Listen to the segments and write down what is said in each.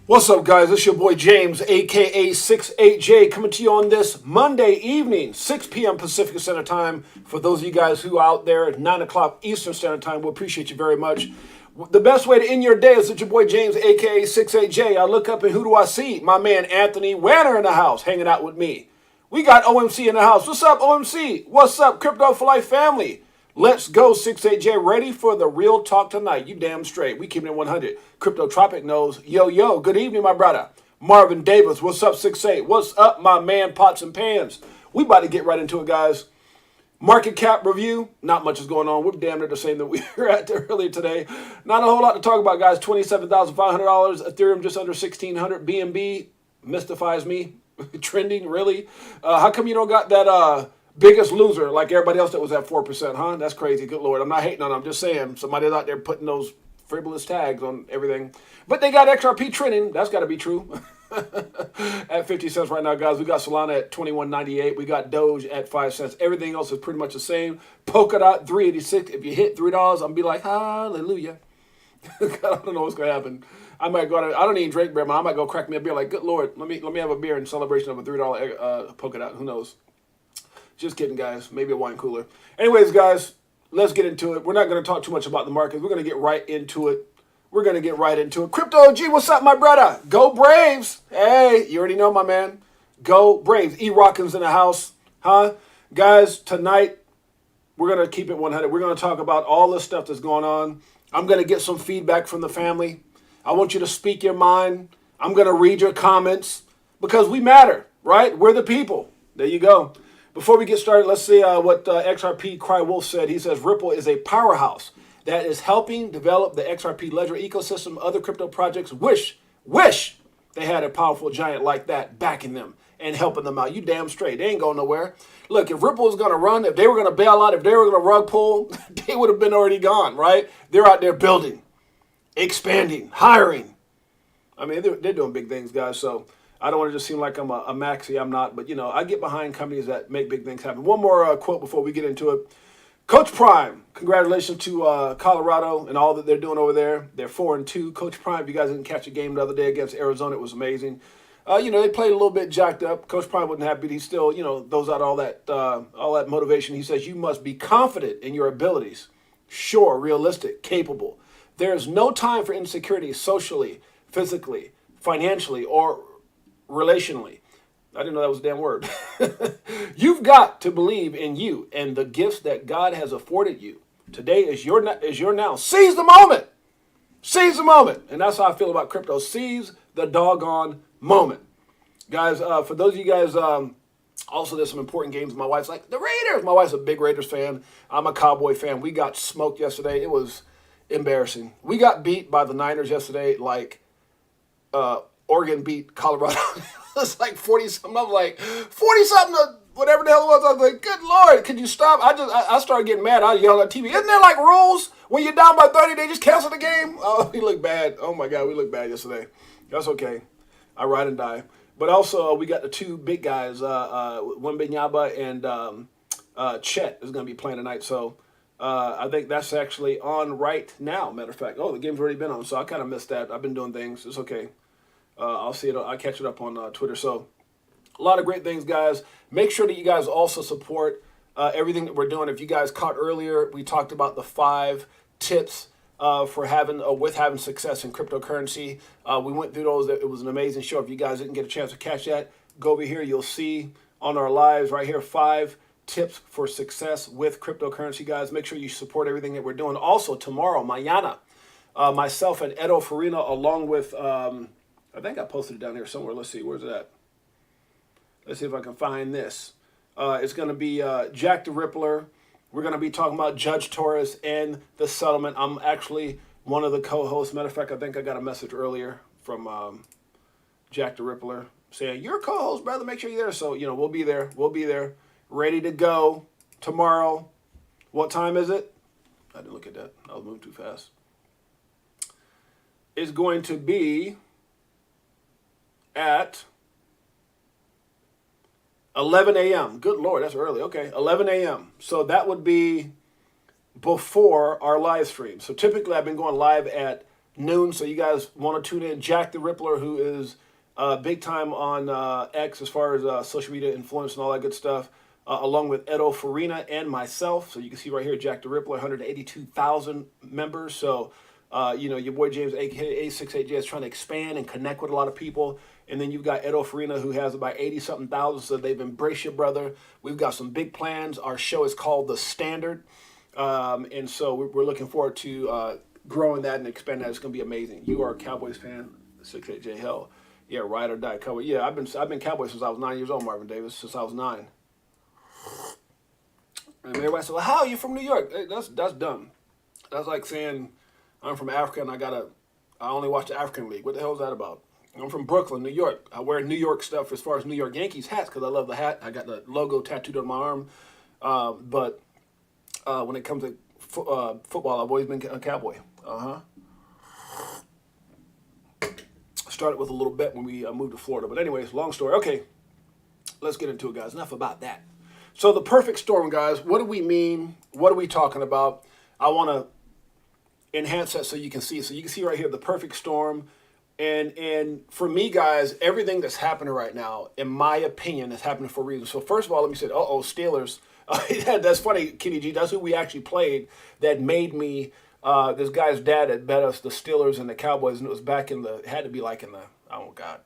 What's up, guys? It's your boy James, aka Six8Jay, coming to you on this Monday evening, 6 p.m. Pacific Standard Time. For those of you guys who are out there at 9 o'clock Eastern Standard Time, we appreciate you very much. The best way to end your day is with your boy James, aka Six8Jay. I look up and who do I see? My man Anthony Wanner in the house, hanging out with me. We got OMC in the house. What's up, OMC? What's up, Crypto for Life family? Let's go, Six8Jay. Ready for the real talk tonight. You damn straight. We keeping it 100. Crypto Tropic knows. Yo, yo. Good evening, my brother. Marvin Davis. What's up, 6-8? What's up, my man, Pots and Pans? We about to get right into it, guys. Market cap review. Not much is going on. We're damn near the same that we were at earlier today. Not a whole lot to talk about, guys. $27,500. Ethereum just under $1,600. BNB mystifies me. Trending, really? How come you don't got that... biggest loser, like everybody else that was at 4%, huh? That's crazy. Good Lord. I'm not hating on them. I'm just saying somebody's out there putting those frivolous tags on everything. But they got XRP trending. That's got to be true. At 50 cents right now, guys. We got Solana at 21.98. We got Doge at 5 cents. Everything else is pretty much the same. Polkadot 3.86. If you hit $3, I'm going to be like, hallelujah. I don't know what's going to happen. I might go I don't even drink beer, man. I might go crack me a beer like, good Lord, let me have a beer in celebration of a $3 Polkadot. Who knows? Just kidding, guys. Maybe a wine cooler. Anyways, guys, let's get into it. We're not going to talk too much about the markets. We're going to get right into it. Crypto OG, what's up, my brother? Go Braves. Hey, you already know, my man. Go Braves. E. Rockin's in the house. Huh? Guys, tonight, we're going to keep it 100. We're going to talk about all the stuff that's going on. I'm going to get some feedback from the family. I want you to speak your mind. I'm going to read your comments because we matter, right? We're the people. There you go. Before we get started, let's see what XRP Cry Wolf said. He says, Ripple is a powerhouse that is helping develop the XRP ledger ecosystem. Other crypto projects wish they had a powerful giant like that backing them and helping them out. You damn straight. They ain't going nowhere. Look, if Ripple was going to run, if they were going to bail out, if they were going to rug pull, they would have been already gone, right? They're out there building, expanding, hiring. I mean, they're doing big things, guys, so... I don't want to just seem like I'm a maxi. I'm not. But, you know, I get behind companies that make big things happen. One more quote before we get into it. Coach Prime, congratulations to Colorado and all that they're doing over there. They're 4-2. Coach Prime, if you guys didn't catch a game the other day against Arizona, it was amazing. You know, they played a little bit jacked up. Coach Prime wasn't happy. He still, you know, throws out all that motivation. He says, you must be confident in your abilities. Sure, realistic, capable. There is no time for insecurity socially, physically, financially, or relationally. I didn't know that was a damn word. You've got to believe in you and the gifts that God has afforded you. Today is your now. Seize the moment. Seize the moment. And that's how I feel about crypto. Seize the doggone moment. Guys, for those of you guys, also there's some important games. My wife's like, the Raiders. My wife's a big Raiders fan. I'm a Cowboy fan. We got smoked yesterday. It was embarrassing. We got beat by the Niners yesterday like Oregon beat Colorado. It's like 40-something. I was like, 40-something to whatever the hell it was. I was like, good Lord, could you stop? I started getting mad. I yelled at TV. Isn't there like rules? When you're down by 30, they just cancel the game? Oh, we look bad. Oh, my God, we look bad yesterday. That's okay. I ride and die. But also, we got the two big guys, Wembenyama and Chet is going to be playing tonight. So I think that's actually on right now, matter of fact. Oh, the game's already been on, so I kind of missed that. I've been doing things. It's okay. I'll see it. I'll catch it up on Twitter. So a lot of great things, guys. Make sure that you guys also support everything that we're doing. If you guys caught earlier, we talked about the 5 tips for having success in cryptocurrency. We went through those. It was an amazing show. If you guys didn't get a chance to catch that, go over here. You'll see on our lives right here 5 tips for success with cryptocurrency, guys. Make sure you support everything that we're doing. Also, tomorrow, mañana, myself and Edo Farina, along with... I think I posted it down here somewhere. Let's see. Where's it at? Let's see if I can find this. It's going to be Jack the Rippler. We're going to be talking about Judge Torres and the settlement. I'm actually one of the co-hosts. Matter of fact, I think I got a message earlier from Jack the Rippler saying, you're a co-host, brother. Make sure you're there. So, you know, we'll be there. We'll be there. Ready to go tomorrow. What time is it? I didn't look at that. I was moving too fast. It's going to be... at 11 a.m. Good Lord, that's early. Okay, 11 a.m. So that would be before our live stream. So typically I've been going live at noon. So you guys want to tune in. Jack the Rippler, who is big time on X as far as social media influence and all that good stuff, along with Edo Farina and myself. So you can see right here, Jack the Rippler, 182,000 members. So, your boy James, aka Six8Jay, is trying to expand and connect with a lot of people. And then you've got Edo Farina, who has about 80-something thousand. So they've embraced your brother. We've got some big plans. Our show is called The Standard. And so we're looking forward to growing that and expanding that. It's going to be amazing. You are a Cowboys fan, Six8Jay, hell. Yeah, ride or die Cowboy. Yeah, I've been Cowboys since I was 9 years old, Marvin Davis, since I was 9. And everybody said, well, how are you from New York? Hey, that's dumb. That's like saying I'm from Africa and I only watch the African League. What the hell is that about? I'm from Brooklyn, New York. I wear New York stuff as far as New York Yankees hats because I love the hat. I got the logo tattooed on my arm. But when it comes to football, I've always been a Cowboy. Started with a little bet when we moved to Florida. But anyways, long story. Okay, let's get into it, guys. Enough about that. So the perfect storm, guys. What do we mean? What are we talking about? I want to enhance that so you can see. So you can see right here the perfect storm. And for me, guys, everything that's happening right now, in my opinion, is happening for a reason. So first of all, let me say, Steelers. That's funny, Kenny G. That's who we actually played that made me, this guy's dad had bet us the Steelers and the Cowboys, and it was back had to be like in the, oh God,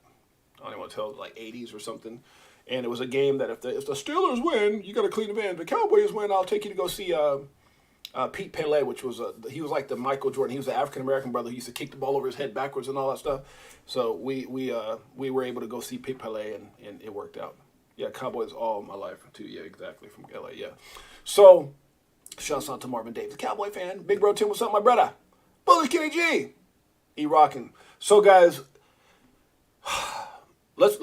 I don't even want to tell, like 80s or something. And it was a game that if the Steelers win, you got to clean the van. If the Cowboys win, I'll take you to go see Pete Pele, which was he was like the Michael Jordan. He was the African American brother. He used to kick the ball over his head backwards and all that stuff. So we were able to go see Pete Pele, and it worked out. Yeah, Cowboys all my life too. Yeah, exactly, from LA. Yeah. So shouts out to Marvin Davis, Cowboy fan. Big Bro Tim, what's up, my brother? Bully Kenny G. He rocking. So guys, let's.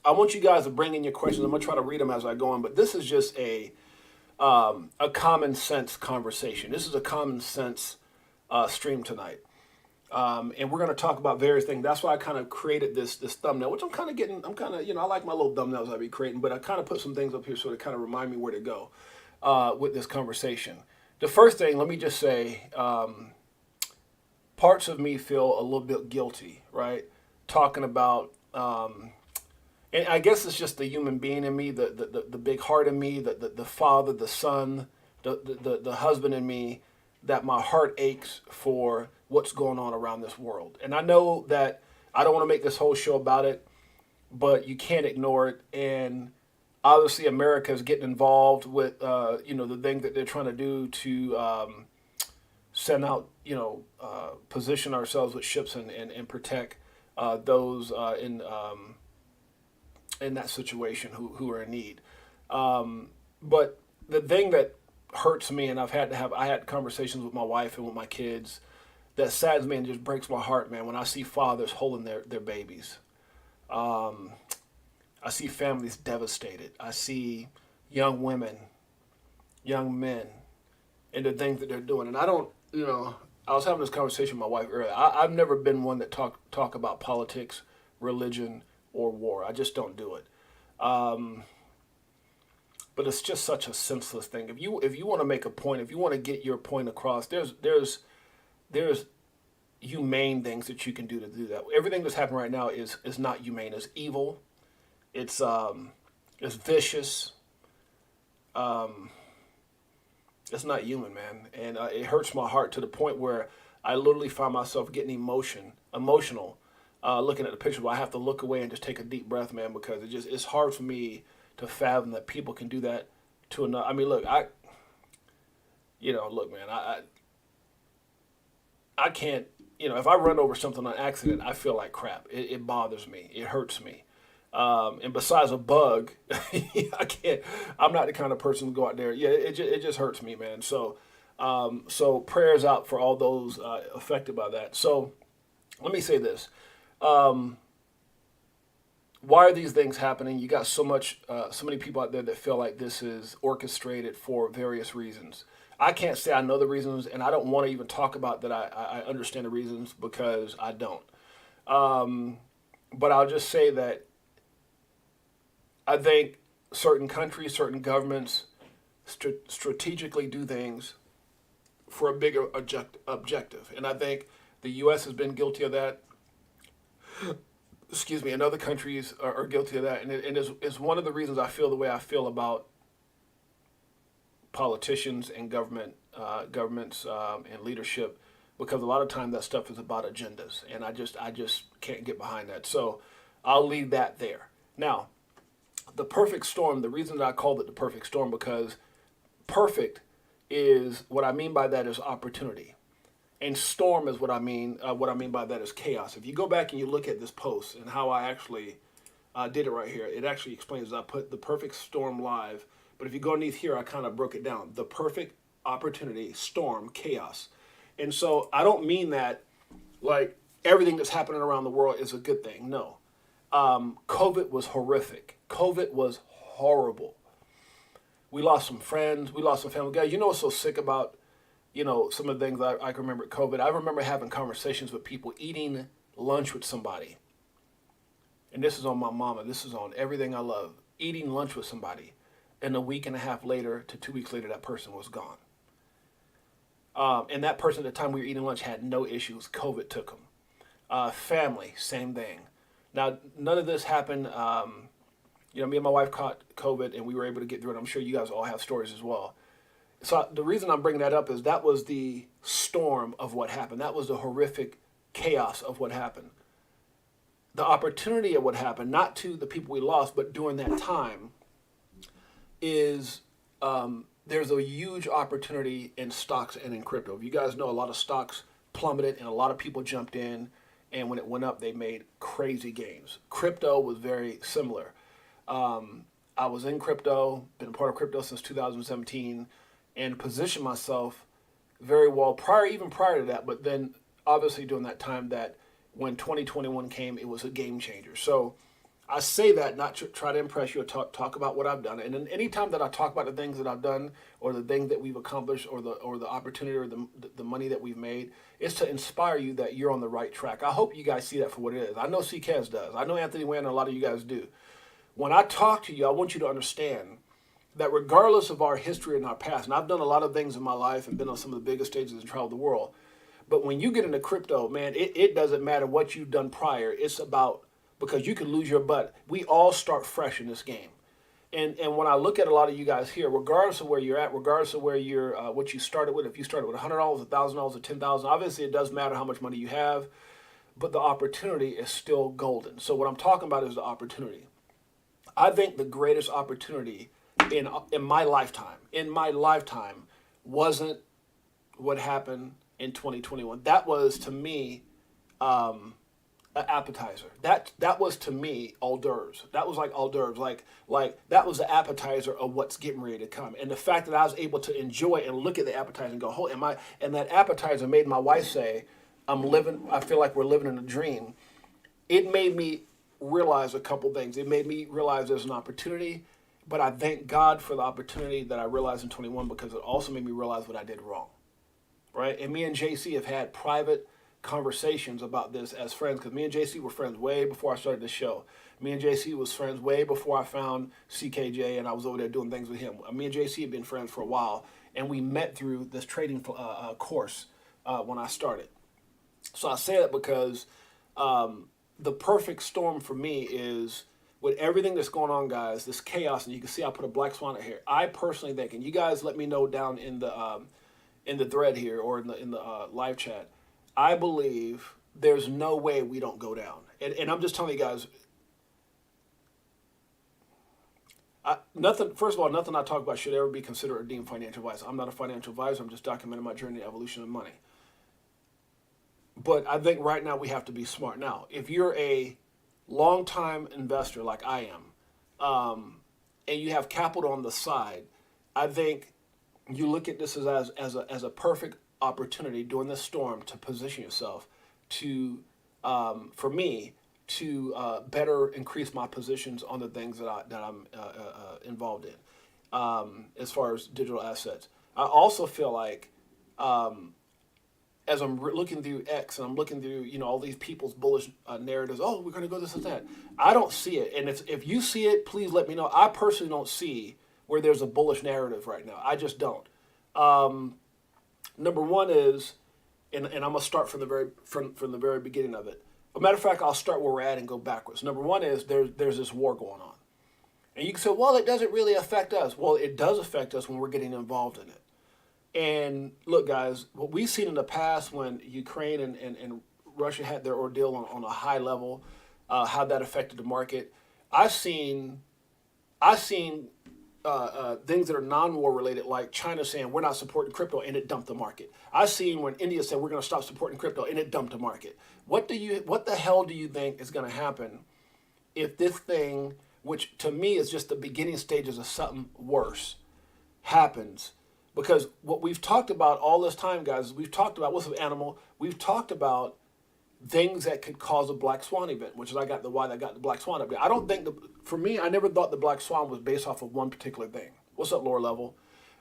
I want you guys to bring in your questions. I'm gonna try to read them as I go on, but this is just a common sense conversation. This is a common sense stream tonight. And we're going to talk about various things. That's why I kind of created this thumbnail, which I'm kind of, I like my little thumbnails I be creating, but I kind of put some things up here so to kind of remind me where to go with this conversation. The first thing, let me just say, parts of me feel a little bit guilty, right? Talking about, and I guess it's just the human being in me, the big heart in me, the father, the son, the husband in me, that my heart aches for what's going on around this world. And I know that I don't want to make this whole show about it, but you can't ignore it. And obviously America is getting involved with, the thing that they're trying to do to send out, position ourselves with ships and protect those in that situation who are in need. But the thing that hurts me, and I had conversations with my wife and with my kids, that saddens me and just breaks my heart, man, when I see fathers holding their babies. I see families devastated. I see young women, young men, and the things that they're doing. And I don't, I was having this conversation with my wife earlier. I've never been one that talk about politics, religion, or war. I just don't do it. But it's just such a senseless thing. If you want to make a point, if you want to get your point across, there's humane things that you can do to do that. Everything that's happening right now is not humane. It's evil. It's vicious. It's not human, man. And it hurts my heart to the point where I literally find myself getting emotional, looking at the picture. Where I have to look away and just take a deep breath, man, because it's hard for me to fathom that people can do that to another. I mean, look, man, I can't, if I run over something on accident, I feel like crap. It bothers me. It hurts me. And besides a bug, I'm not the kind of person to go out there. Yeah, it just hurts me, man. So prayers out for all those affected by that. So let me say this. Why are these things happening? You got so many people out there that feel like this is orchestrated for various reasons. I can't say I know the reasons, and I don't want to even talk about that I understand the reasons, because I don't. But I'll just say that I think certain countries, certain governments strategically do things for a bigger objective. And I think The U.S. has been guilty of that. Excuse me, and other countries are guilty of that. And it's one of the reasons I feel the way I feel about politicians and governments and leadership, because a lot of times that stuff is about agendas, and I just can't get behind that. So I'll leave that there. Now, the perfect storm. The reason that I called it the perfect storm, because perfect is, what I mean by that is opportunity, and storm is what I mean. What I mean by that is chaos. If you go back and you look at this post and how I actually did it right here, it actually explains. I put the perfect storm live, but if you go underneath here, I kind of broke it down. The perfect opportunity, storm, chaos. And so I don't mean that like everything that's happening around the world is a good thing. No. COVID was horrific. COVID was horrible. We lost some friends. We lost some family. Guys, you know what's so sick about, some of the things I can remember at COVID? I remember having conversations with people, eating lunch with somebody. And this is on my mama. This is on everything I love. Eating lunch with somebody. And a week and a half later to 2 weeks later, that person was gone. And that person at the time we were eating lunch had no issues. COVID took them. Family, same thing. Now, none of this happened. Me and my wife caught COVID and we were able to get through it. I'm sure you guys all have stories as well. So the reason I'm bringing that up is that was the storm of what happened. That was the horrific chaos of what happened. The opportunity of what happened, not to the people we lost, but during that time, is there's a huge opportunity in stocks and in crypto. You guys know a lot of stocks plummeted and a lot of people jumped in, and when it went up, they made crazy gains. Crypto was very similar. I was in crypto, been a part of crypto since 2017, and positioned myself very well even prior to that, but then obviously during that time that when 2021 came, it was a game changer. So I say that not to try to impress you or talk about what I've done. And then any time that I talk about the things that I've done or the things that we've accomplished or the opportunity or the money that we've made, is to inspire you that you're on the right track. I hope you guys see that for what it is. I know CKS does. I know Anthony Wayne and a lot of you guys do. When I talk to you, I want you to understand that regardless of our history and our past, and I've done a lot of things in my life and been on some of the biggest stages and traveled the world, but when you get into crypto, man, it doesn't matter what you've done prior. It's about, because you can lose your butt. We all start fresh in this game. And when I look at a lot of you guys here, regardless of where you're at, regardless of where you're, what you started with, if you started with $100, $1,000, or $10,000, obviously it does matter how much money you have, but the opportunity is still golden. So what I'm talking about is the opportunity. I think the greatest opportunity in my lifetime wasn't what happened in 2021. That was to me an appetizer. That was to me hors d'oeuvres. That was like hors d'oeuvres. Like that was the appetizer of what's getting ready to come. And the fact that I was able to enjoy and look at the appetizer and go, "Oh, am I?" And that appetizer made my wife say, I feel like we're living in a dream. It made me realize a couple things. It made me realize there's an opportunity, but I thank God for the opportunity that I realized in 21, because it also made me realize what I did wrong. Right? And me and JC have had private conversations about this as friends, because me and JC were friends way before I started the show. Me and JC was friends way before I found 68Jay and I was over there doing things with him. Me and JC had been friends for a while, and we met through this trading course when I started. So I say that because the perfect storm for me is, with everything that's going on, guys, this chaos, and you can see I put a black swan here. I personally think, and you guys let me know down in the thread here or in the live chat, I believe there's no way we don't go down. And I'm just telling you guys, first of all, nothing I talk about should ever be considered or deemed financial advice. I'm not a financial advisor. I'm just documenting my journey, the evolution of money. But I think right now we have to be smart. Now, if you're a long-time investor like I am, and you have capital on the side, I think you look at this as a perfect opportunity during this storm to position yourself to, for me, to better increase my positions on the things that I'm involved in, as far as digital assets. I also feel like, as I'm looking through X and I'm looking through, all these people's bullish narratives, oh, we're going to go this and that. I don't see it. And if you see it, please let me know. I personally don't see where there's a bullish narrative right now. I just don't. Number one is, and I'm gonna start from the very beginning of it. As a matter of fact, I'll start where we're at and go backwards. Number one is there's this war going on, and you can say, well, it doesn't really affect us. Well, it does affect us when we're getting involved in it. And look, guys, what we've seen in the past when Ukraine and Russia had their ordeal on a high level, how that affected the market. I've seen things that are non-war related, like China saying we're not supporting crypto, and it dumped the market. I've seen when India said we're going to stop supporting crypto, and it dumped the market. What the hell do you think is going to happen if this thing, which to me is just the beginning stages of something worse, happens? Because what we've talked about all this time, guys, we've talked about what's an animal. We've talked about things that could cause a black swan event, which is why I got the black swan up there. I don't think for me, I never thought the black swan was based off of one particular thing. What's up, lower level?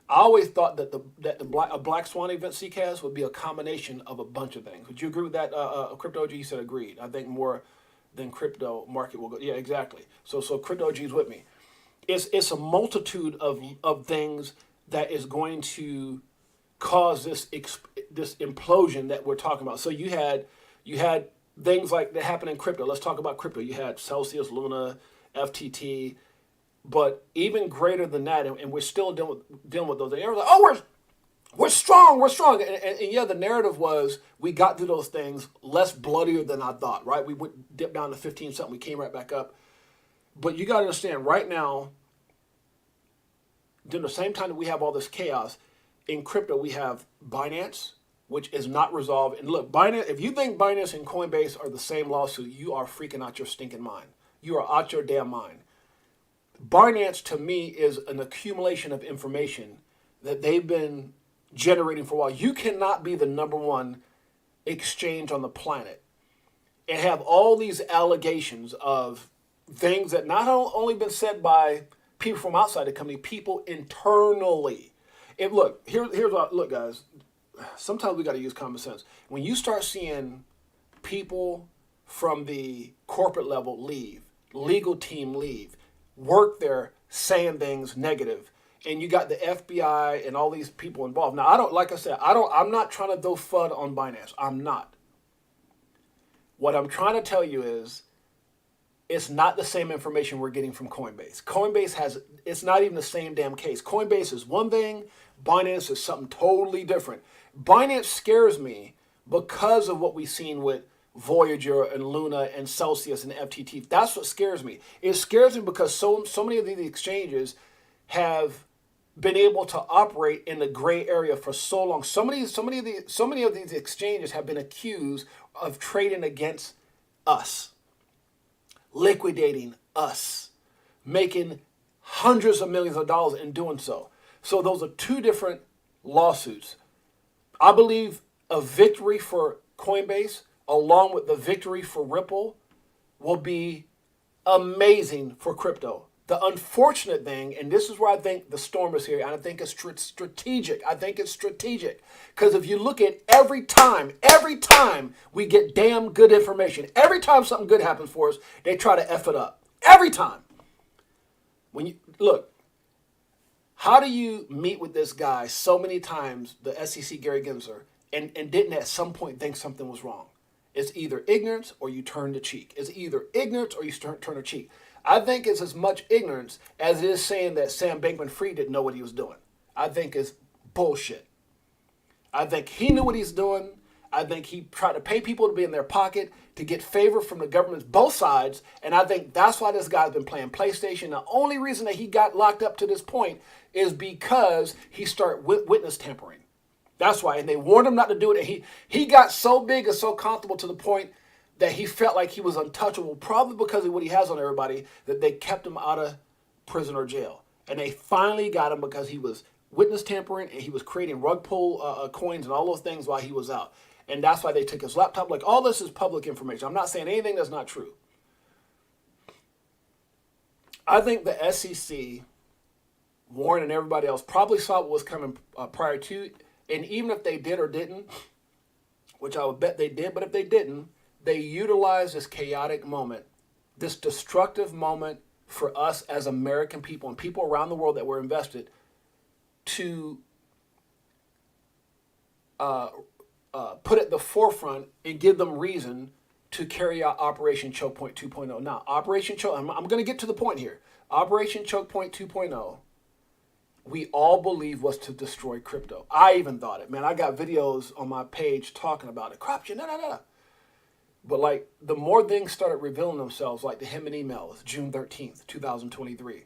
I always thought that a black swan event CCAS would be a combination of a bunch of things. Would you agree with that? Crypto OG said agreed. I think more than crypto market will go. Yeah, exactly. So Crypto OG is with me. It's a multitude of things that is going to cause this implosion that we're talking about. So you had things like that happen in crypto. Let's talk about crypto. You had Celsius, Luna, FTT, but even greater than that, and we're still dealing with those. And everyone's like, oh, we're strong. And yeah, the narrative was we got through those things less bloodier than I thought, right? We dipped down to 15 something. We came right back up. But you got to understand, right now, during the same time that we have all this chaos, in crypto we have Binance, which is not resolved. And look, Binance, if you think Binance and Coinbase are the same lawsuit, you are freaking out your stinking mind. You are out your damn mind. Binance, to me, is an accumulation of information that they've been generating for a while. You cannot be the number one exchange on the planet and have all these allegations of things that not only been said by people from outside the company, people internally. And look, here's what, look, guys, sometimes we got to use common sense. When you start seeing people from the corporate level leave, legal team leave, work there saying things negative, and you got the FBI and all these people involved. Now, I'm not trying to throw FUD on Binance. I'm not. What I'm trying to tell you is it's not the same information we're getting from Coinbase. It's not even the same damn case. Coinbase is one thing, Binance is something totally different. Binance scares me because of what we've seen with Voyager and Luna and Celsius and FTT. That's what scares me. It scares me because so many of these exchanges have been able to operate in the gray area for so long. So many of these exchanges have been accused of trading against us, liquidating us, making hundreds of millions of dollars in doing so. So those are two different lawsuits. I believe a victory for Coinbase, along with the victory for Ripple, will be amazing for crypto. The unfortunate thing, and this is where I think the storm is here, and I think it's strategic. I think it's strategic. Because if you look at every time we get damn good information, every time something good happens for us, they try to F it up. Every time. When you look, how do you meet with this guy so many times, the SEC Gary Gensler, and didn't at some point think something was wrong? It's either ignorance or you turn the cheek. It's either ignorance or you turn the cheek. I think it's as much ignorance as it is saying that Sam Bankman-Fried didn't know what he was doing. I think it's bullshit. I think he knew what he's doing. I think he tried to pay people to be in their pocket to get favor from the governments, both sides. And I think that's why this guy's been playing PlayStation. The only reason that he got locked up to this point is because he started witness tampering. That's why. And they warned him not to do it. And he got so big and so comfortable to the point that he felt like he was untouchable, probably because of what he has on everybody, that they kept him out of prison or jail. And they finally got him because he was witness tampering and he was creating rug pull coins and all those things while he was out. And that's why they took his laptop. Like, all this is public information. I'm not saying anything that's not true. I think the SEC, Warren and everybody else, probably saw what was coming prior to. And even if they did or didn't, which I would bet they did, but if they didn't, they utilized this chaotic moment, this destructive moment for us as American people and people around the world that were invested to put at the forefront and give them reason to carry out Operation Choke Point 2.0. Now, Operation Choke, I'm going to get to the point here. Operation Choke Point 2.0, we all believe was to destroy crypto. I even thought it. Man, I got videos on my page talking about it. Crap, no. But like the more things started revealing themselves, like the Him and emails, June 13th, 2023.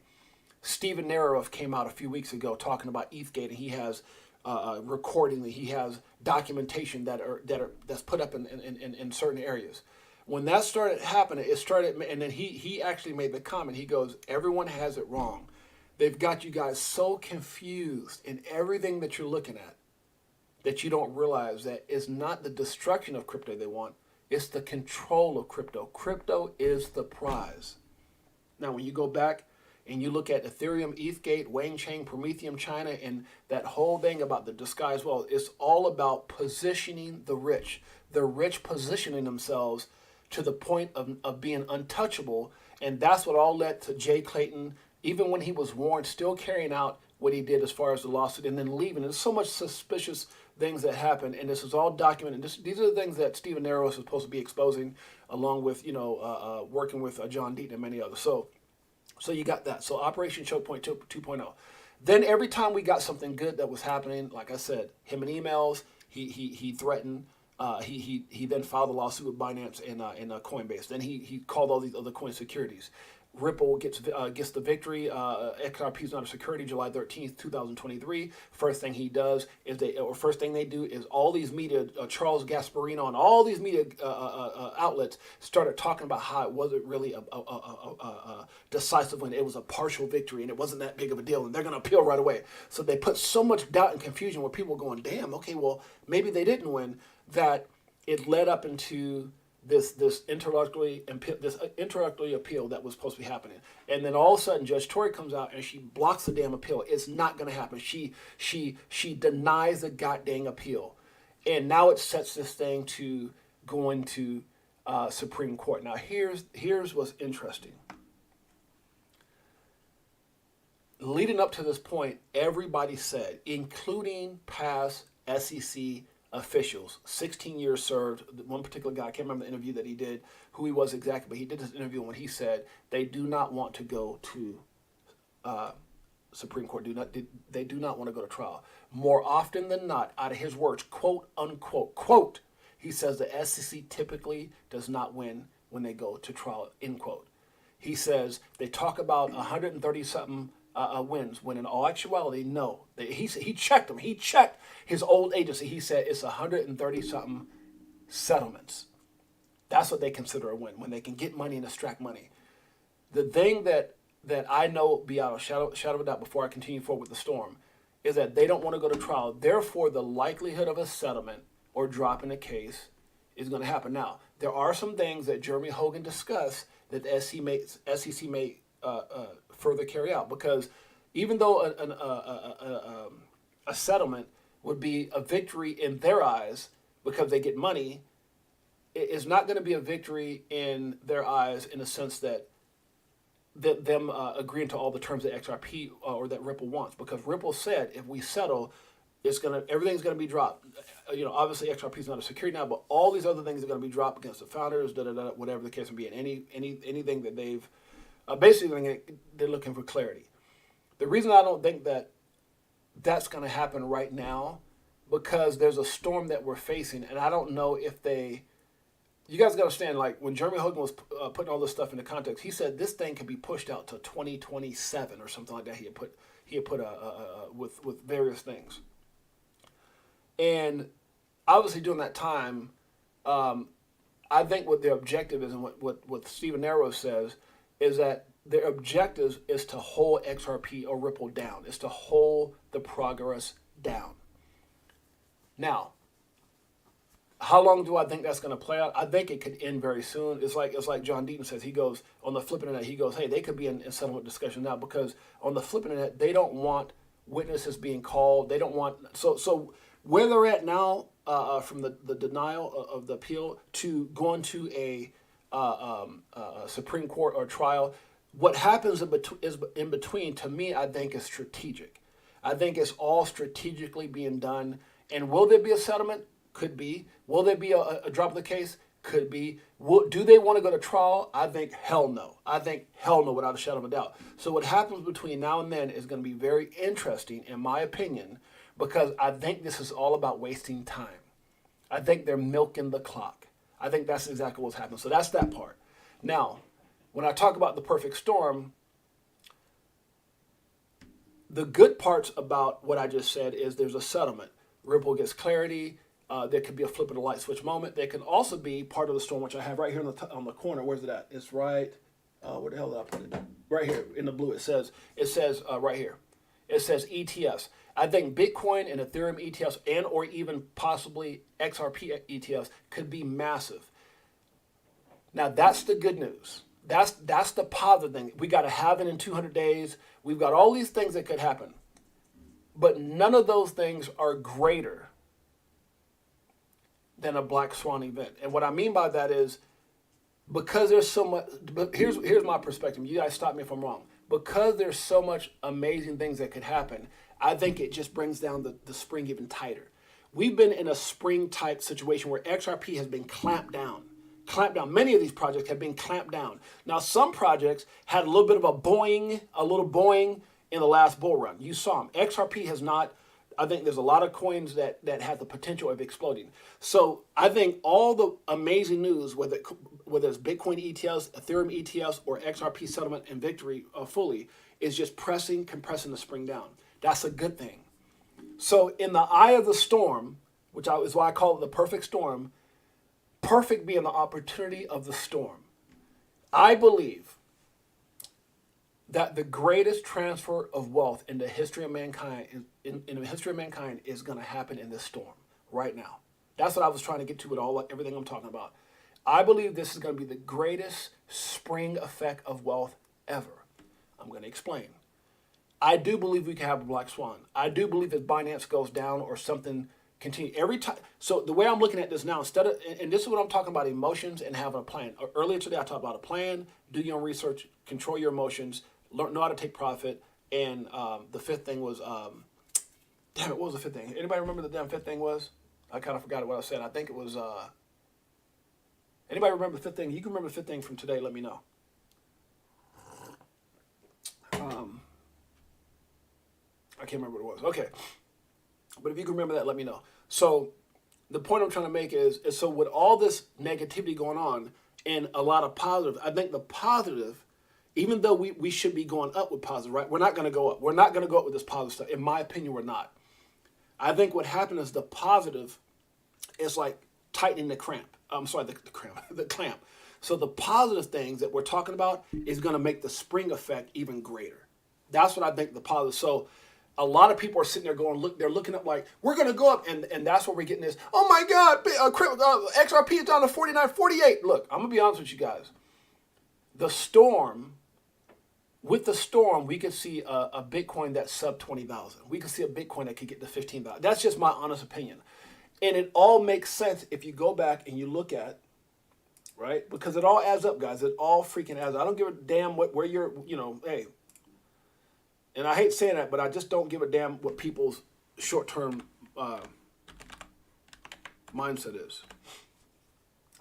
Steven Naroff came out a few weeks ago talking about ETHgate, and he has recording, he has documentation that's put up in certain areas. When that started happening, it started, and then he actually made the comment. He goes, "Everyone has it wrong. They've got you guys so confused in everything that you're looking at that you don't realize that it's not the destruction of crypto they want. It's the control of crypto. Crypto is the prize." Now, when you go back and you look at Ethereum, ETHgate, Wang Chang, Prometheum, China, and that whole thing about the disguise, well, it's all about positioning the rich positioning themselves to the point of being untouchable. And that's what all led to Jay Clayton, even when he was warned, still carrying out what he did as far as the lawsuit and then leaving. There's so much suspicious things that happened, and this is all documented. These are the things that Steven Naroff is supposed to be exposing, along with working with John Deaton and many others. So you got that. So Operation Choke Point 2.0. Then every time we got something good that was happening, like I said, him in emails, he threatened. He then filed a lawsuit with Binance and Coinbase. Then he called all these other coin securities. Ripple gets the victory. XRP is not a security. July 13th, 2023. First thing he does is first thing they do is all these media, Charles Gasparino and all these media outlets started talking about how it wasn't really a decisive win. It was a partial victory and it wasn't that big of a deal, and they're going to appeal right away. So they put so much doubt and confusion where people were going, damn, okay, well, maybe they didn't win, that it led up into this interlocutory appeal that was supposed to be happening. And then all of a sudden Judge Tory comes out and she blocks the damn appeal. It's not going to happen. She denies the goddamn appeal. And now it sets this thing to going to Supreme Court. Now here's what's interesting. Leading up to this point, everybody said, including past SEC officials, 16 years served. One particular guy, I can't remember the interview that he did, who he was exactly, but he did this interview when he said they do not want to go to Supreme Court. They do not want to go to trial. More often than not, out of his words, quote unquote, quote, he says the SEC typically does not win when they go to trial, end quote. He says they talk about 130 something wins, when in all actuality, no. He checked them. He checked his old agency. He said it's 130 something settlements. That's what they consider a win, when they can get money and extract money. The thing that I know beyond a shadow of a doubt before I continue forward with the storm is that they don't want to go to trial. Therefore, the likelihood of a settlement or dropping the case is going to happen. Now, there are some things that Jeremy Hogan discussed that the SEC may further carry out, because even though a settlement would be a victory in their eyes because they get money, it is not going to be a victory in their eyes in the sense that them agreeing to all the terms that XRP or that Ripple wants, because Ripple said if we settle, everything's going to be dropped. Obviously XRP is not a security now, but all these other things are going to be dropped against the founders, whatever the case may be, and anything that they've basically they're looking for clarity. The reason I don't think that that's going to happen right now, because there's a storm that we're facing, and I don't know if you guys got to understand, like when Jeremy Hogan was putting all this stuff into context, he said this thing could be pushed out to 2027 or something like that. He had put with various things, and obviously during that time, I think what their objective is, and what Steven Naroff says, is that their objective is to hold XRP or Ripple down. It's to hold the progress down. Now, how long do I think that's going to play out? I think it could end very soon. It's like John Deaton says. He goes, on the flipping internet, he goes, hey, they could be in settlement discussion now, because on the flipping internet, they don't want witnesses being called. They don't want, so where they're at now, from the denial of the appeal to going to a Supreme Court or trial, what happens in between, to me, I think is strategic. I think it's all strategically being done. And will there be a settlement? Could be. Will there be a drop of the case? Could be. Do they want to go to trial? I think hell no. I think hell no without a shadow of a doubt. So what happens between now and then is going to be very interesting, in my opinion, because I think this is all about wasting time. I think they're milking the clock. I think that's exactly what's happening. So that's that part. Now, when I talk about the perfect storm, the good parts about what I just said is there's a settlement. Ripple gets clarity. There could be a flip of the light switch moment. There can also be part of the storm, which I have right here on the corner. Where's it at? It's right. Where the hell did I put it? Right here in the blue. It says right here. It says ETFs. I think Bitcoin and Ethereum ETFs and or even possibly XRP ETFs could be massive. Now that's the good news. That's the positive thing. We got to have it in 200 days. We've got all these things that could happen. But none of those things are greater than a black swan event. And what I mean by that is because there's so much, but here's my perspective. You guys stop me if I'm wrong. Because there's so much amazing things that could happen, I think it just brings down the spring even tighter. We've been in a spring type situation where XRP has been clamped down. Many of these projects have been clamped down. Now, some projects had a little bit of a little boing in the last bull run. You saw them. XRP has not. I think there's a lot of coins that have the potential of exploding. So I think all the amazing news, whether it's Bitcoin ETFs, Ethereum ETFs, or XRP settlement and victory fully, is just compressing the spring down. That's a good thing. So in the eye of the storm, which is why I call it the perfect storm, perfect being the opportunity of the storm, I believe that the greatest transfer of wealth in the history of mankind, in the history of mankind, is going to happen in this storm right now. That's what I was trying to get to with everything I'm talking about. I believe this is going to be the greatest spring effect of wealth ever. I'm going to explain. I do believe we can have a black swan. I do believe if Binance goes down or something continue every time. So the way I'm looking at this now, and this is what I'm talking about, emotions and having a plan. Earlier today, I talked about a plan, do your own research, control your emotions, know how to take profit. And the fifth thing was, damn it, what was the fifth thing? Anybody remember the damn fifth thing was? I kind of forgot what I said. I think it was, anybody remember the fifth thing? You can remember the fifth thing from today, let me know. I can't remember what it was. Okay. But if you can remember that, let me know. So the point I'm trying to make is so with all this negativity going on and a lot of positive, I think the positive, even though we should be going up with positive, right? We're not going to go up. We're not going to go up with this positive stuff. In my opinion, we're not. I think what happened is the positive is like tightening the clamp. I'm sorry, the clamp. So the positive things that we're talking about is going to make the spring effect even greater. That's what I think the positive. So a lot of people are sitting there going, they're looking up like, we're going to go up. And that's where we're getting this. Oh my God, XRP is down to 49.48. Look, I'm going to be honest with you guys. With the storm, we could see a Bitcoin that's sub 20,000. We could see a Bitcoin that could get to 15,000. That's just my honest opinion. And it all makes sense if you go back and you look at, right? Because it all adds up, guys. It all freaking adds up. I don't give a damn where you're, hey. And I hate saying that, but I just don't give a damn what people's short-term mindset is.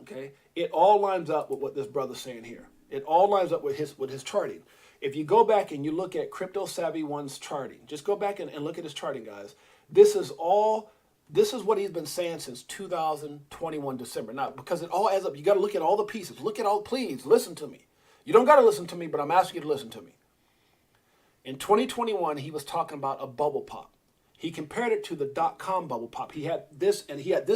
Okay? It all lines up with what this brother's saying here. It all lines up with his charting. If you go back and you look at Crypto Savvy One's charting, just go back and look at his charting, guys. This is what he's been saying since 2021 December. Now, because it all adds up, you got to look at all the pieces. Please listen to me. You don't got to listen to me, but I'm asking you to listen to me. In 2021, he was talking about a bubble pop. He compared it to the .com bubble pop. He had this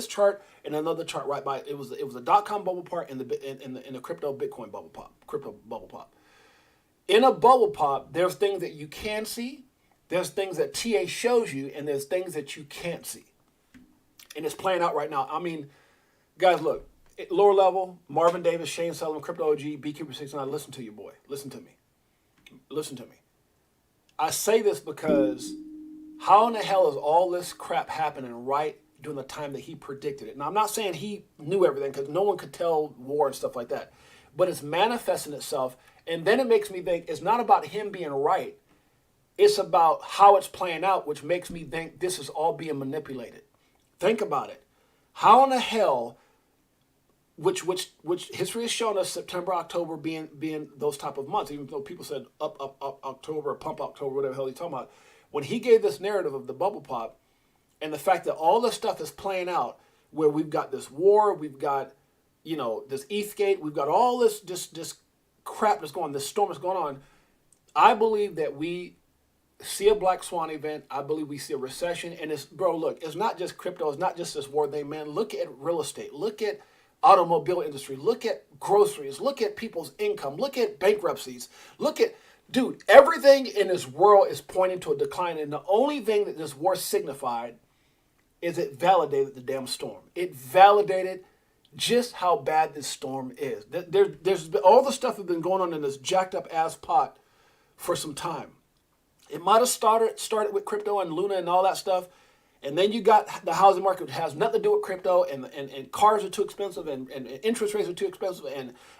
chart and another chart right by it. It was a .com bubble pop and the crypto Bitcoin bubble pop. In a bubble pop, there's things that you can see, there's things that TA shows you, and there's things that you can't see. And it's playing out right now. I mean, guys, look, lower level, Marvin Davis, Shane Sullivan, Crypto OG, Beekeeper69, listen to you, boy. Listen to me. I say this because how in the hell is all this crap happening right during the time that he predicted it? Now, I'm not saying he knew everything because no one could tell war and stuff like that. But it's manifesting itself. And then it makes me think it's not about him being right. It's about how it's playing out, which makes me think this is all being manipulated. Think about it. How in the hell, which history has shown us September, October being those type of months, even though people said up October, pump October, whatever the hell he's talking about. When he gave this narrative of the bubble pop and the fact that all this stuff is playing out, where we've got this war, we've got, this Eastgate, we've got all this crap that's going on, this storm that's going on. I believe that we see a black swan event. I believe we see a recession. And look, it's not just crypto. It's not just this war thing, man. Look at real estate. Look at automobile industry. Look at groceries. Look at people's income. Look at bankruptcies. Dude, everything in this world is pointing to a decline. And the only thing that this war signified is it validated the damn storm. It validated just how bad this storm is. There's been, all the stuff that's been going on in this jacked up ass pot for some time. It might have started with crypto and Luna and all that stuff, and then you got the housing market, which has nothing to do with crypto, and cars are too expensive, and interest rates are too expensive,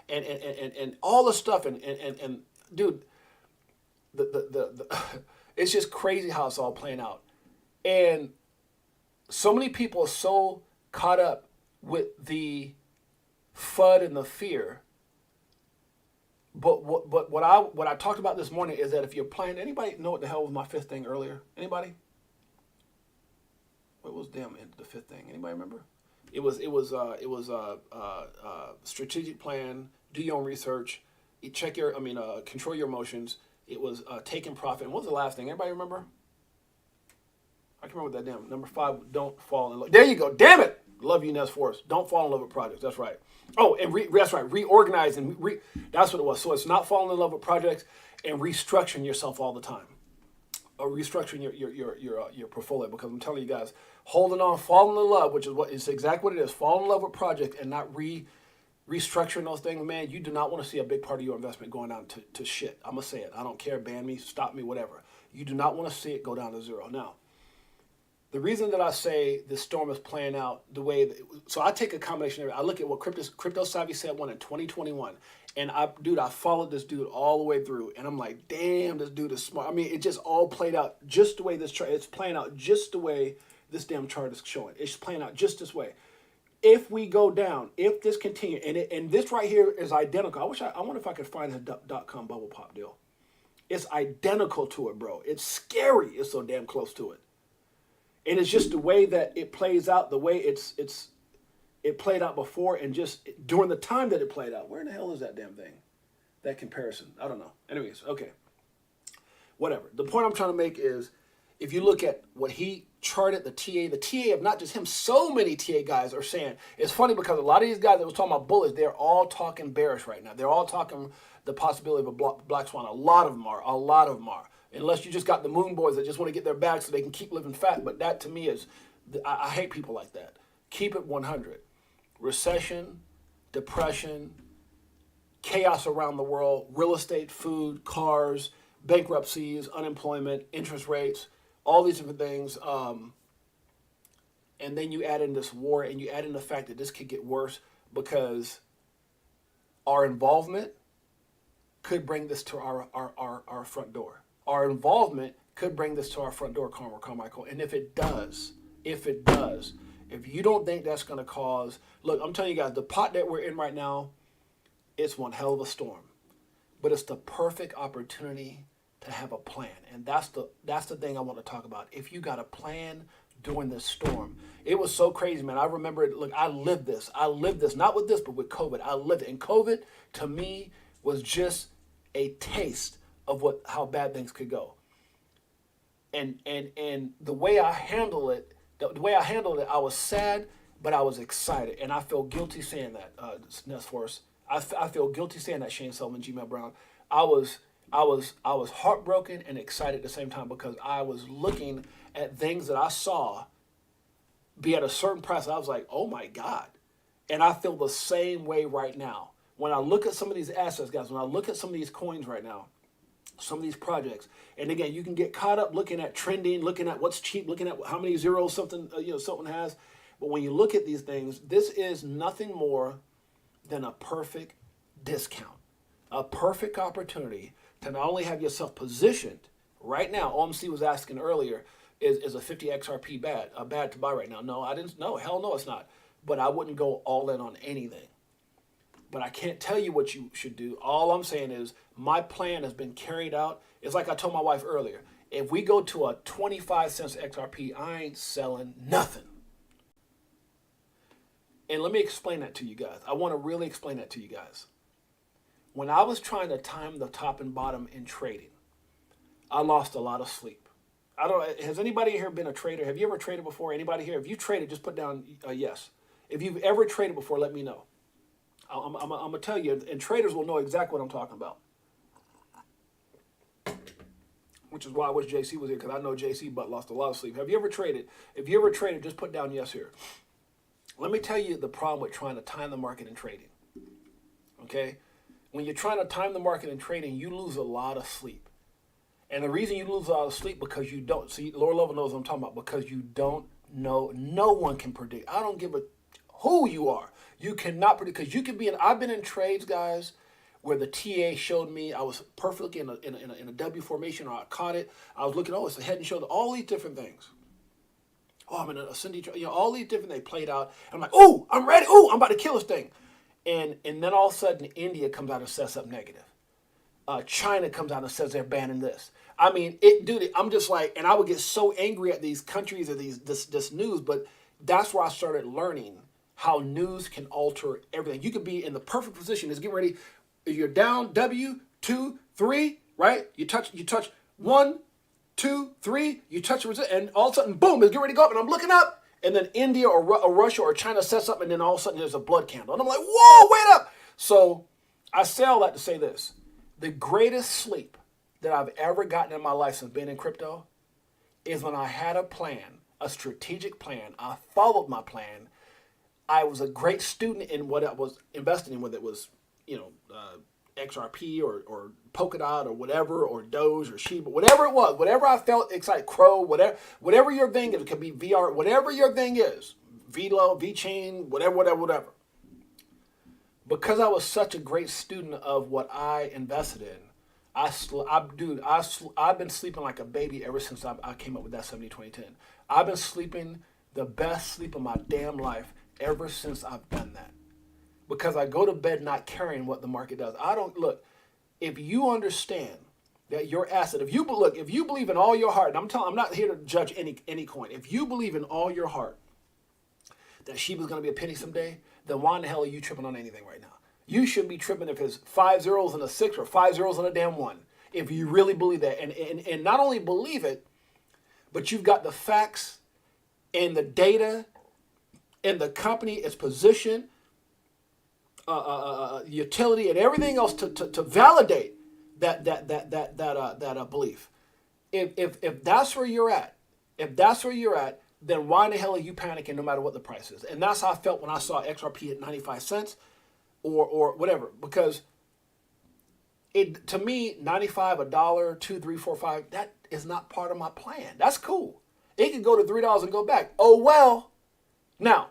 and all the stuff, and dude, it's just crazy how it's all playing out, and so many people are so caught up with the FUD and the fear. But what I talked about this morning is that if you're playing, anybody know what the hell was my fifth thing earlier? Anybody? What was the fifth thing? Anybody remember? It was strategic plan. Do your own research. Control your emotions. It was taking profit. And what was the last thing? Anybody remember? I can remember that damn number 5. Don't fall in love. There you go. Damn it. Love you, Ness Force. Don't fall in love with projects. That's right. Oh, and that's right. Reorganize that's what it was. So it's not falling in love with projects and restructuring yourself all the time, or restructuring your portfolio. Because I'm telling you guys, holding on, falling in love, which is it's exactly what it is. Falling in love with projects and not restructuring those things, man. You do not want to see a big part of your investment going down to shit. I'm gonna say it. I don't care. Ban me, stop me, whatever. You do not want to see it go down to zero. Now, the reason that I say this storm is playing out the way so I take a combination of it. I look at what Crypto Savvy said in 2021, and I followed this dude all the way through, and I'm like, damn, this dude is smart. I mean, it just all played out just the way this chart. It's playing out just the way this damn chart is showing. It's playing out just this way. If we go down, if this continues, and this right here is identical. I wonder if I could find a .com bubble pop deal. It's identical to it, bro. It's scary. It's so damn close to it. And it's just the way that it plays out, the way it played out before, and just during the time that it played out. Where in the hell is that damn thing? That comparison. I don't know. Anyways, okay. Whatever. The point I'm trying to make is, if you look at what he charted, the TA of not just him, so many TA guys are saying. It's funny because a lot of these guys that was talking about bullets, they're all talking bearish right now. They're all talking the possibility of a black swan. A lot of them are. Unless you just got the moon boys that just want to get their bag so they can keep living fat. But that to me is, I hate people like that. Keep it 100. Recession, depression, chaos around the world, real estate, food, cars, bankruptcies, unemployment, interest rates, all these different things. And then you add in this war, and you add in the fact that this could get worse because our involvement could bring this to our front door. Our involvement could bring this to our front door, Carmichael. And if it does, if you don't think that's going to cause, look, I'm telling you guys, the pot that we're in right now, it's one hell of a storm. But it's the perfect opportunity to have a plan. And that's the thing I want to talk about. If you got a plan during this storm, it was so crazy, man. I remember it. Look, I lived this, not with this, but with COVID. I lived it. And COVID, to me, was just a taste of how bad things could go. And the way I handled it, I was sad, but I was excited, and I feel guilty saying that. Ness Force, I feel guilty saying that. Shane Sullivan, Gmail Brown. I was heartbroken and excited at the same time because I was looking at things that I saw be at a certain price. I was like, oh my God, and I feel the same way right now when I look at some of these assets, guys. When I look at some of these coins right now, some of these projects, and again, you can get caught up looking at trending, looking at what's cheap, looking at how many zeros something has. But when you look at these things, this is nothing more than a perfect discount, a perfect opportunity to not only have yourself positioned right now. OMC was asking earlier, is a 50 XRP bad to buy right now? No, I didn't. No, hell no, it's not. but I wouldn't go all in on anything. But I can't tell you what you should do. All I'm saying is my plan has been carried out. It's like I told my wife earlier. If we go to a 25 cents XRP, I ain't selling nothing. And let me explain that to you guys. I want to really explain that to you guys. When I was trying to time the top and bottom in trading, I lost a lot of sleep. I don't. Has anybody here been a trader? Have you ever traded before? Anybody here? If you traded, just put down yes. If you've ever traded before, let me know. I'm going to tell you, and traders will know exactly what I'm talking about. Which is why I wish JC was here, because I know JC but lost a lot of sleep. Have you ever traded? If you ever traded, just put down yes here. Let me tell you the problem with trying to time the market and trading. Okay? When you're trying to time the market and trading, you lose a lot of sleep. And the reason you lose a lot of sleep because you don't, see, lower level knows what I'm talking about, because you don't know, no one can predict. I don't give a who you are. You cannot predict, because you can be in, I've been in trades, guys, where the TA showed me I was perfectly in a W formation, or I caught it. I was looking, oh, it's a head and shoulder, all these different things. Oh, I'm in a ascending, all these different, they played out. I'm like, oh, I'm ready. Oh, I'm about to kill this thing. And then all of a sudden, India comes out and says something negative. China comes out and says they're banning this. I mean, dude, I'm just like, and I would get so angry at these countries or this news, but that's where I started learning how news can alter everything. You could be in the perfect position. It's getting ready. You're down, W, 2, 3, right? You touch 1, 2, 3, you touch it, and all of a sudden, boom, it's getting ready to go up, and I'm looking up, and then India or Russia or China says something, and then all of a sudden there's a blood candle. And I'm like, whoa, wait up. So I say all that to say this. The greatest sleep that I've ever gotten in my life since being in crypto is when I had a plan, a strategic plan. I followed my plan. I was a great student in what I was investing in, whether it was, XRP or Polkadot or whatever, or Doge or Shiba, whatever it was, whatever I felt excited, Crow, whatever your thing is, it could be VR, whatever your thing is, VTHO, VChain, whatever. Because I was such a great student of what I invested in, I've been sleeping like a baby ever since I came up with that 70-20-10. I've been sleeping the best sleep of my damn life ever since I've done that. Because I go to bed not caring what the market does. I don't, look, if you understand that your asset, if you believe in all your heart, and I'm not here to judge any coin. If you believe in all your heart that Shiba's going to be a penny someday, then why in the hell are you tripping on anything right now? You should be tripping if it's 5 zeros and a 6 or 5 zeros and a damn 1. If you really believe that. And not only believe it, but you've got the facts and the data and the company, its position, utility, and everything else to validate that belief. If that's where you're at, then why in the hell are you panicking no matter what the price is? And that's how I felt when I saw XRP at 95 cents or whatever, because it, to me, 95, $1, $2, $3, $4, $5, that is not part of my plan. That's cool. It could go to $3 and go back. Oh well. Now,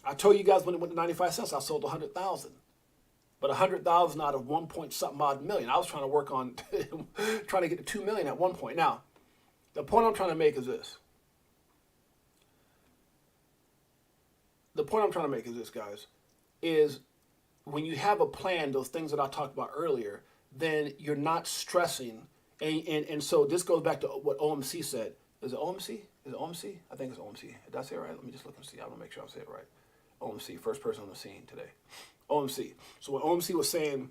I told you guys when it went to 95 cents, I sold 100,000. But 100,000 out of 1 point something odd million. I was trying to work on trying to get to 2 million at one point. Now, the point I'm trying to make is this. The point I'm trying to make is this, guys, is when you have a plan, those things that I talked about earlier, then you're not stressing. And so this goes back to what OMC said. Is it OMC? Is it OMC? I think it's OMC. Did I say it right? Let me just look and see. I want to make sure I say it right. OMC, first person on the scene today. OMC. So what OMC was saying,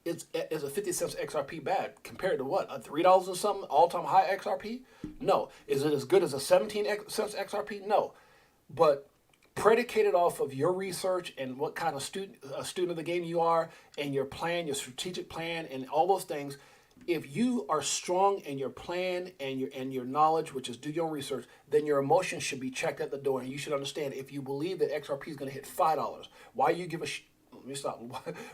is a 50 cents XRP bad compared to what? A $3 and something all-time high XRP? No. Is it as good as a 17 cents XRP? No. But predicated off of your research and what kind of student of the game you are, and your plan, your strategic plan, and all those things, if you are strong in your plan and your knowledge, which is do your own research, then your emotions should be checked at the door, and you should understand if you believe that XRP is going to hit $5, why do you give a let me stop.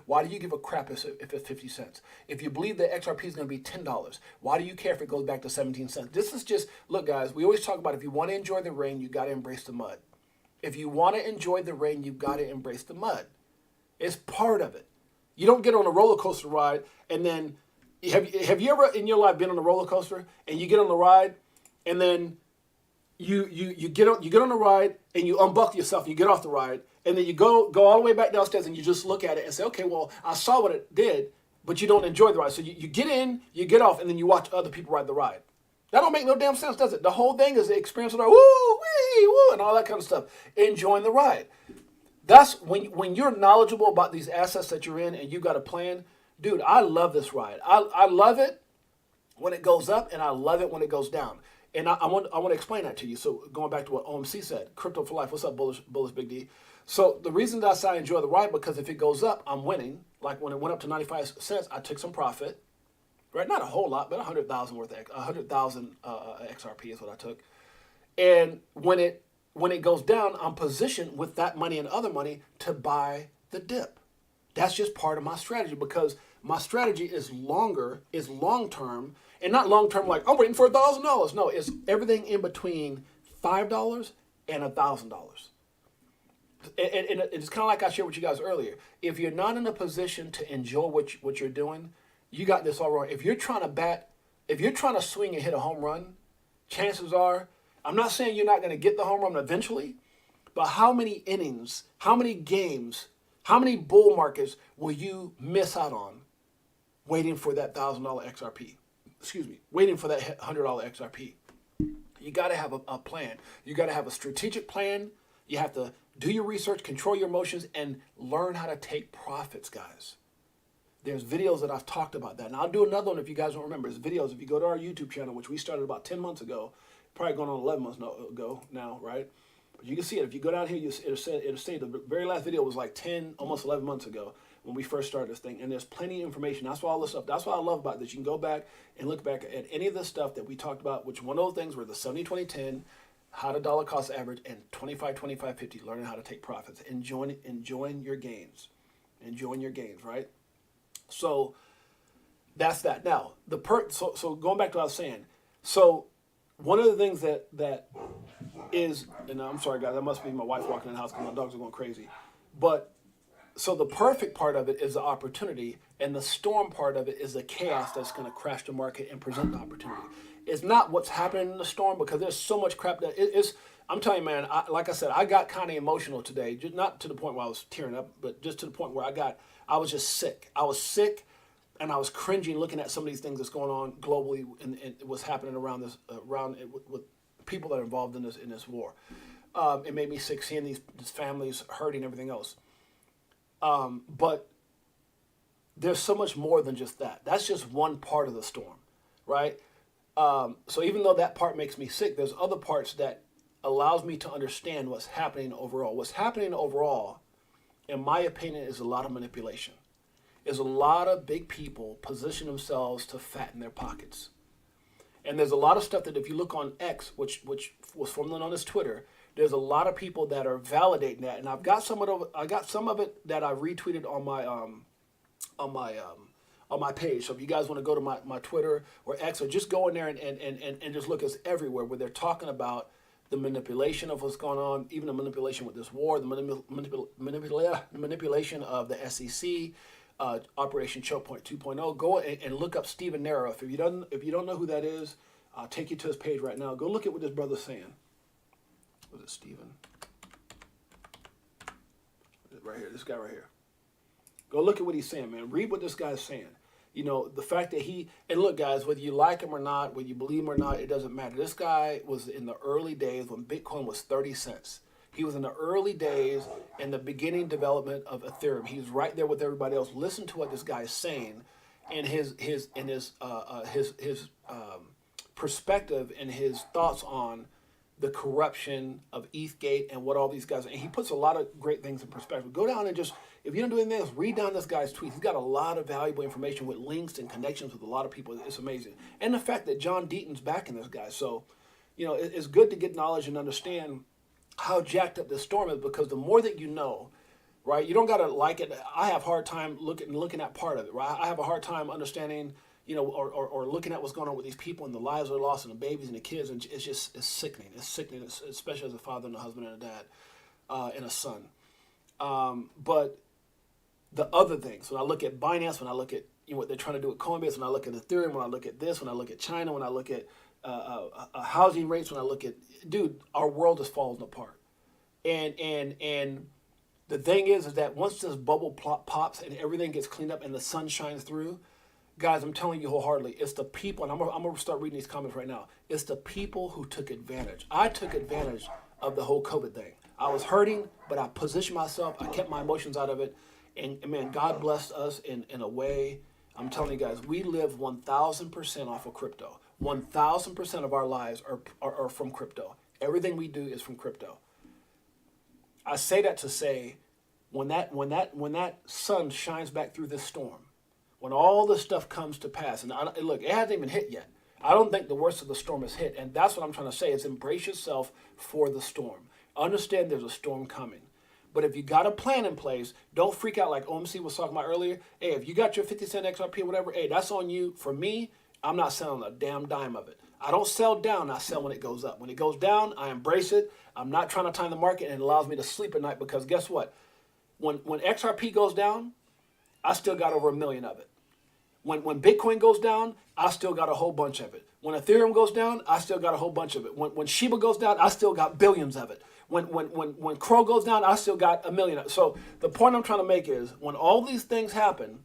Why do you give a crap if it's 50 cents? If you believe that XRP is going to be $10, why do you care if it goes back to 17 cents? This is just, look, guys, we always talk about if you want to enjoy the rain, you got to embrace the mud. If you want to enjoy the rain, you've got to embrace the mud. It's part of it. You don't get on a roller coaster ride and then have you ever in your life been on a roller coaster and you get on the ride and then you get on the ride and you unbuckle yourself and you get off the ride and then you go all the way back downstairs and you just look at it and say, okay, well, I saw what it did, but you don't enjoy the ride. So you get in, you get off, and then you watch other people ride the ride. That don't make no damn sense, does it? The whole thing is the experience of the woo, wee, woo, and all that kind of stuff. Enjoying the ride. That's when you're knowledgeable about these assets that you're in and you got a plan. Dude, I love this ride. I love it when it goes up, and I love it when it goes down. And I want to explain that to you. So going back to what OMC said, crypto for life. What's up, bullish Big D? So the reason that I say I enjoy the ride, because if it goes up, I'm winning. Like when it went up to 95 cents, I took some profit, right? Not a whole lot, but 100,000 worth of 100,000 XRP is what I took. And when it goes down, I'm positioned with that money and other money to buy the dip. That's just part of my strategy, because my strategy is long term, and not long term like I'm waiting for $1,000. No, it's everything in between $5 and $1,000. And it's kind of like I shared with you guys earlier. If you're not in a position to enjoy what you're doing, you got this all wrong. If you're trying to swing and hit a home run, chances are, I'm not saying you're not going to get the home run eventually, but how many innings, how many games, how many bull markets will you miss out on waiting for that $1,000 XRP? Excuse me, waiting for that $100 XRP. You got to have a plan. You got to have a strategic plan. You have to do your research, control your emotions, and learn how to take profits, guys. There's videos that I've talked about that. And I'll do another one if you guys don't remember. There's videos, if you go to our YouTube channel, which we started about 10 months ago, probably going on 11 months ago now, right? But you can see it. If you go down here, it'll say the very last video was like 10, almost 11 months ago when we first started this thing. And there's plenty of information. That's why all this stuff, that's what I love about this. You can go back and look back at any of the stuff that we talked about, which one of those things were the 70-20-10, how to dollar cost average, and 25-25-50, learning how to take profits, enjoying your gains. Enjoying your gains, right? So that's that. Now, so going back to what I was saying. So one of the things that is, and I'm sorry guys, that must be my wife walking in the house because my dogs are going crazy. But so the perfect part of it is the opportunity, and the storm part of it is the chaos that's going to crash the market and present the opportunity. It's not what's happening in the storm, because there's so much crap that it's. I'm telling you, man. Like I said, I got kind of emotional today. Just not to the point where I was tearing up, but just to the point where I was just sick. I was sick, and I was cringing looking at some of these things that's going on globally and what's happening around this, with people that are involved in this war. It made me sick seeing these families hurting and everything else. But there's so much more than just that. That's just one part of the storm, right? So even though that part makes me sick, there's other parts that allows me to understand what's happening overall. What's happening overall, in my opinion, is a lot of manipulation. Is a lot of big people position themselves to fatten their pockets. And there's a lot of stuff that if you look on X, which was formerly known as Twitter, there's a lot of people that are validating that. And I've got some of it that I retweeted on my page. So if you guys want to go to my Twitter or X, or just go in there and just look, it's everywhere where they're talking about the manipulation of what's going on, even the manipulation with this war, the manipulation of the SEC, Operation Choke Point 2.0. Go and look up Stephen Nero. If you don't know who that is, I'll take you to his page right now. Go look at what this brother's saying. Was it Stephen? Right here, this guy right here. Go look at what he's saying, man. Read what this guy's saying. You know, the fact that and look, guys, whether you like him or not, whether you believe him or not, it doesn't matter. This guy was in the early days when Bitcoin was 30 cents. He was in the early days in the beginning development of Ethereum. He was right there with everybody else. Listen to what this guy is saying, and his perspective and his thoughts on the corruption of ETHgate and what all these guys, and he puts a lot of great things in perspective. Go down and just, if you don't do anything else, read down this guy's tweets. He's got a lot of valuable information with links and connections with a lot of people. It's amazing. And the fact that John Deaton's backing this guy. So, you know, it's good to get knowledge and understand how jacked up this storm is, because the more that you know, right, you don't got to like it. I have a hard time looking at part of it, right? I have a hard time understanding, you know, or looking at what's going on with these people and the lives they're lost and the babies and the kids. And it's sickening. It's sickening, especially as a father and a husband and a dad and a son. But the other things, when I look at Binance, when I look at what they're trying to do with Coinbase, when I look at Ethereum, when I look at this, when I look at China, when I look at housing rates, when I look at, dude, our world is falling apart. And the thing is that once this bubble pops and everything gets cleaned up and the sun shines through, guys, I'm telling you wholeheartedly, it's the people, and I'm going to start reading these comments right now. It's the people who took advantage. I took advantage of the whole COVID thing. I was hurting, but I positioned myself. I kept my emotions out of it. And man, God blessed us in a way. I'm telling you guys, we live 1,000% off of crypto. 1,000% of our lives are from crypto. Everything we do is from crypto. I say that to say, when that sun shines back through this storm, when all this stuff comes to pass, and look, it hasn't even hit yet. I don't think the worst of the storm is hit, and that's what I'm trying to say, is embrace yourself for the storm. Understand there's a storm coming. But if you got a plan in place, don't freak out like OMC was talking about earlier. Hey, if you got your 50 cent XRP or whatever, hey, that's on you. For me, I'm not selling a damn dime of it. I don't sell down, I sell when it goes up. When it goes down, I embrace it. I'm not trying to time the market, and it allows me to sleep at night, because guess what? When XRP goes down, I still got over 1 million of it. When Bitcoin goes down, I still got a whole bunch of it. When Ethereum goes down, I still got a whole bunch of it. When Shiba goes down, I still got billions of it. When Crow goes down, I still got 1 million. So the point I'm trying to make is, when all these things happen,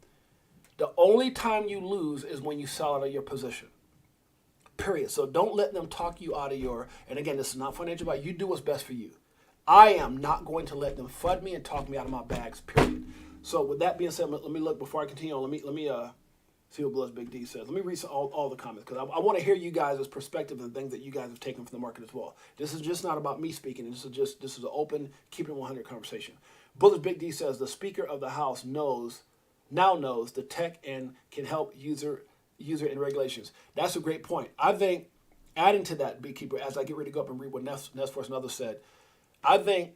the only time you lose is when you sell out of your position. Period. So don't let them talk you out of your, and again, this is not financial advice. You do what's best for you. I am not going to let them FUD me and talk me out of my bags, period. So with that being said, let me look before I continue on. Let me see what Bloods Big D says. Let me read all the comments, because I want to hear you guys' perspective and things that you guys have taken from the market as well. This is just not about me speaking. This is an open, keep it 100 conversation. Bullets Big D says the Speaker of the House now knows the tech and can help user and regulations. That's a great point. I think, adding to that, Beekeeper, as I get ready to go up and read what Nesforce and others said, I think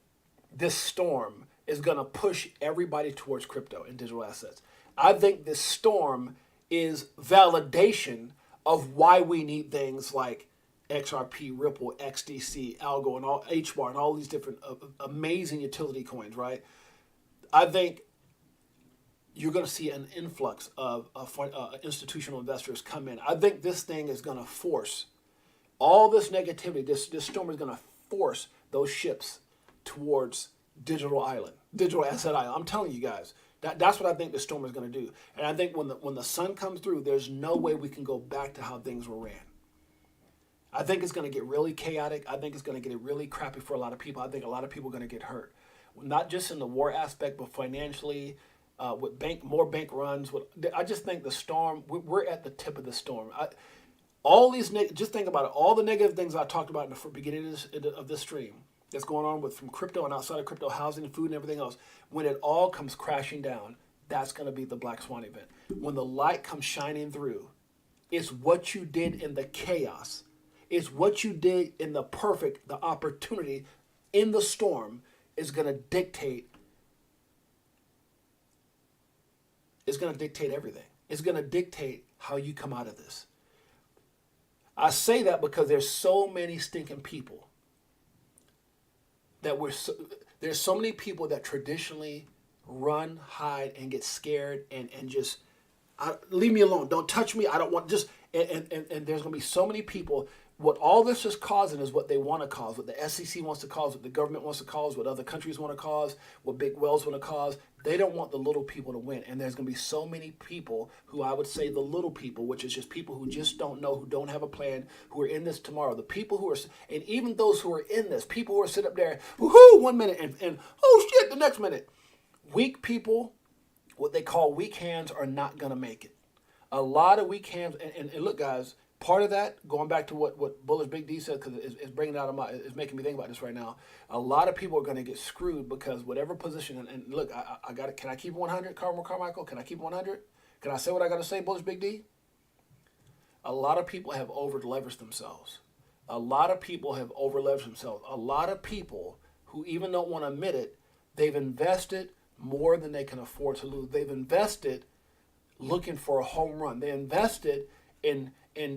this storm is going to push everybody towards crypto and digital assets. I think this storm is validation of why we need things like XRP, Ripple, XDC, Algo, and all HBAR, and all these different amazing utility coins, right? I think you're going to see an influx of institutional investors come in. I think this thing is going to force all this negativity. This storm is going to force those ships towards digital asset island. I'm telling you guys. That's what I think the storm is going to do. And I think when the sun comes through, there's no way we can go back to how things were ran. I think it's going to get really chaotic. I think it's going to get really crappy for a lot of people. I think a lot of people are going to get hurt. Not just in the war aspect, but financially, with more bank runs. I just think the storm, we're at the tip of the storm. Just think about it. All the negative things I talked about in the beginning of this stream that's going on from crypto and outside of crypto, housing, food, and everything else, when it all comes crashing down, that's going to be the black swan event. When the light comes shining through, it's what you did in the chaos. It's what you did in the opportunity in the storm is going to dictate. It's going to dictate everything. It's going to dictate how you come out of this. I say that because there's so many stinking people there's so many people that traditionally run, hide, and get scared and just leave me alone. Don't touch me. I don't want and there's going to be so many people. What all this is causing is what they want to cause, what the SEC wants to cause, what the government wants to cause, what other countries want to cause, what big wells want to cause. They don't want the little people to win. And there's going to be so many people who I would say the little people, which is just people who just don't know, who don't have a plan, who are in this tomorrow. The people who are, and even those who are in this, people who are sit up there, woohoo, 1 minute, and oh shit, the next minute. Weak people, what they call weak hands, are not going to make it. A lot of weak hands, and look, guys, part of that, going back to what Bullish Big D said, because it's bringing out of it's making me think about this right now. A lot of people are going to get screwed because whatever position, and look, I got it. Can I keep 100, Carmichael? Can I keep 100? Can I say what I got to say, Bullish Big D? A lot of people have over-leveraged themselves. A lot of people have over-leveraged themselves. A lot of people who even don't want to admit it, they've invested more than they can afford to lose. They've invested looking for a home run. They invested in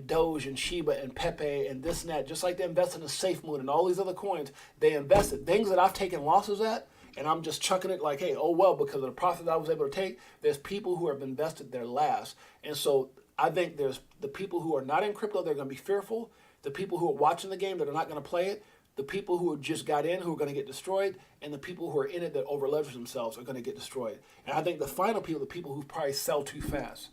Doge and Shiba and Pepe and this and that, just like they invested in SafeMoon and all these other coins. They invested things that I've taken losses at, and I'm just chucking it like, hey, oh well, because of the profit that I was able to take. There's people who have invested their last, and so I think there's the people who are not in crypto. They're going to be fearful. The people who are watching the game that are not going to play it, the people who just got in who are going to get destroyed, and the people who are in it that over leverage themselves are going to get destroyed. And I think the final people, the people who probably sell too fast.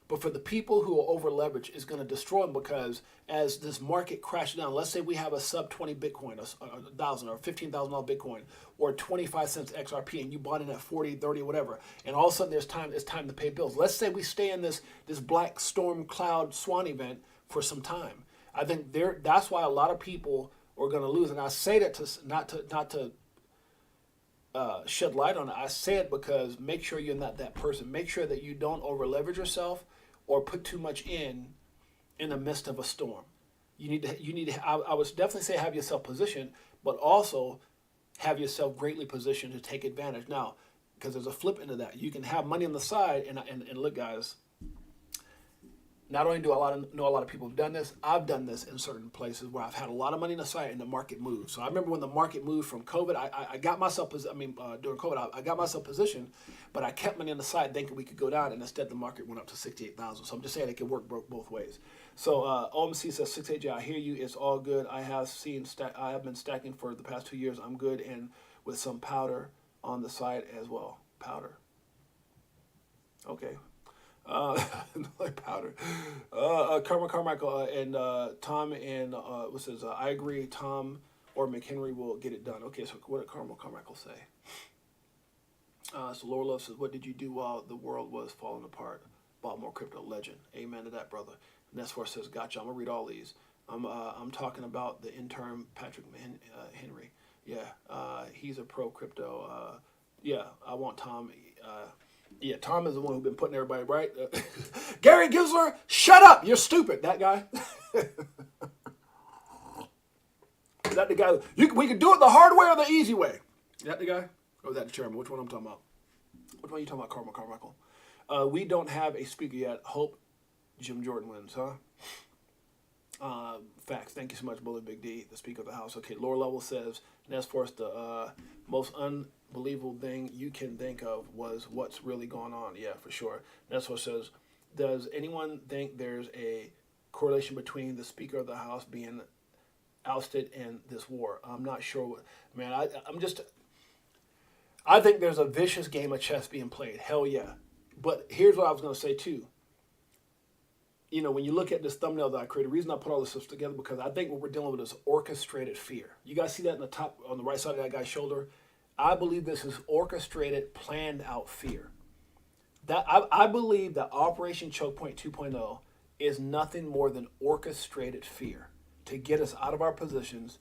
But for the people who are over leveraged, it's going to destroy them, because as this market crashes down, let's say we have a sub 20 Bitcoin, a thousand or $15,000 Bitcoin, or 25 cents XRP, and you bought in at 40, 30, whatever, and all of a sudden it's time to pay bills. Let's say we stay in this black storm cloud swan event for some time. I think that's why a lot of people are going to lose, and I say that to not to shed light on it. I say it because make sure you're not that person. Make sure that you don't over leverage yourself or put too much in the midst of a storm. You need to. I would definitely say have yourself positioned, but also have yourself greatly positioned to take advantage. Now, because there's a flip into that. You can have money on the side, and look, guys. Not only do I know a lot of people have done this, I've done this in certain places where I've had a lot of money on the side and the market moved. So I remember when the market moved from COVID, I got myself, during COVID, I got myself positioned, but I kept money on the side thinking we could go down, and instead the market went up to 68,000. So I'm just saying it can work both ways. So OMC says, 6-8Jay, I hear you, it's all good. I have been stacking for the past 2 years. I'm good, and with some powder on the side as well. Powder. Okay. Like powder. Carmichael and Tom and what says? I agree. Tom or McHenry will get it done. Okay, so what did Carmichael say? So Laura Love says, "What did you do while the world was falling apart? Bought more crypto. Legend. Amen to that, brother." Nestfor says, "Gotcha. I'm gonna read all these. I'm talking about the intern Patrick Henry. Yeah, he's a pro crypto. Yeah, I want Tom." Yeah, Tom is the one who's been putting everybody right. Gary Gensler, shut up! You're stupid. That guy. Is that the guy? We can do it the hard way or the easy way. Is that the guy? Or is that the chairman? Which one I'm talking about? Which one are you talking about, Carmichael? We don't have a speaker yet. Hope Jim Jordan wins, huh? Facts. Thank you so much, Bullet Big D, the Speaker of the House. Okay, Lower Level says, Nestforce, the most unbelievable thing you can think of was what's really going on. Yeah, for sure. Nestforce says, does anyone think there's a correlation between the Speaker of the House being ousted and this war? I'm not sure. Man, I think there's a vicious game of chess being played. Hell yeah. But here's what I was going to say, too. You know, when you look at this thumbnail that I created, the reason I put all this stuff together, because I think what we're dealing with is orchestrated fear. You guys see that in the top, on the right side of that guy's shoulder? I believe this is orchestrated, planned out fear. I believe that Operation Choke Point 2.0 is nothing more than orchestrated fear to get us out of our positions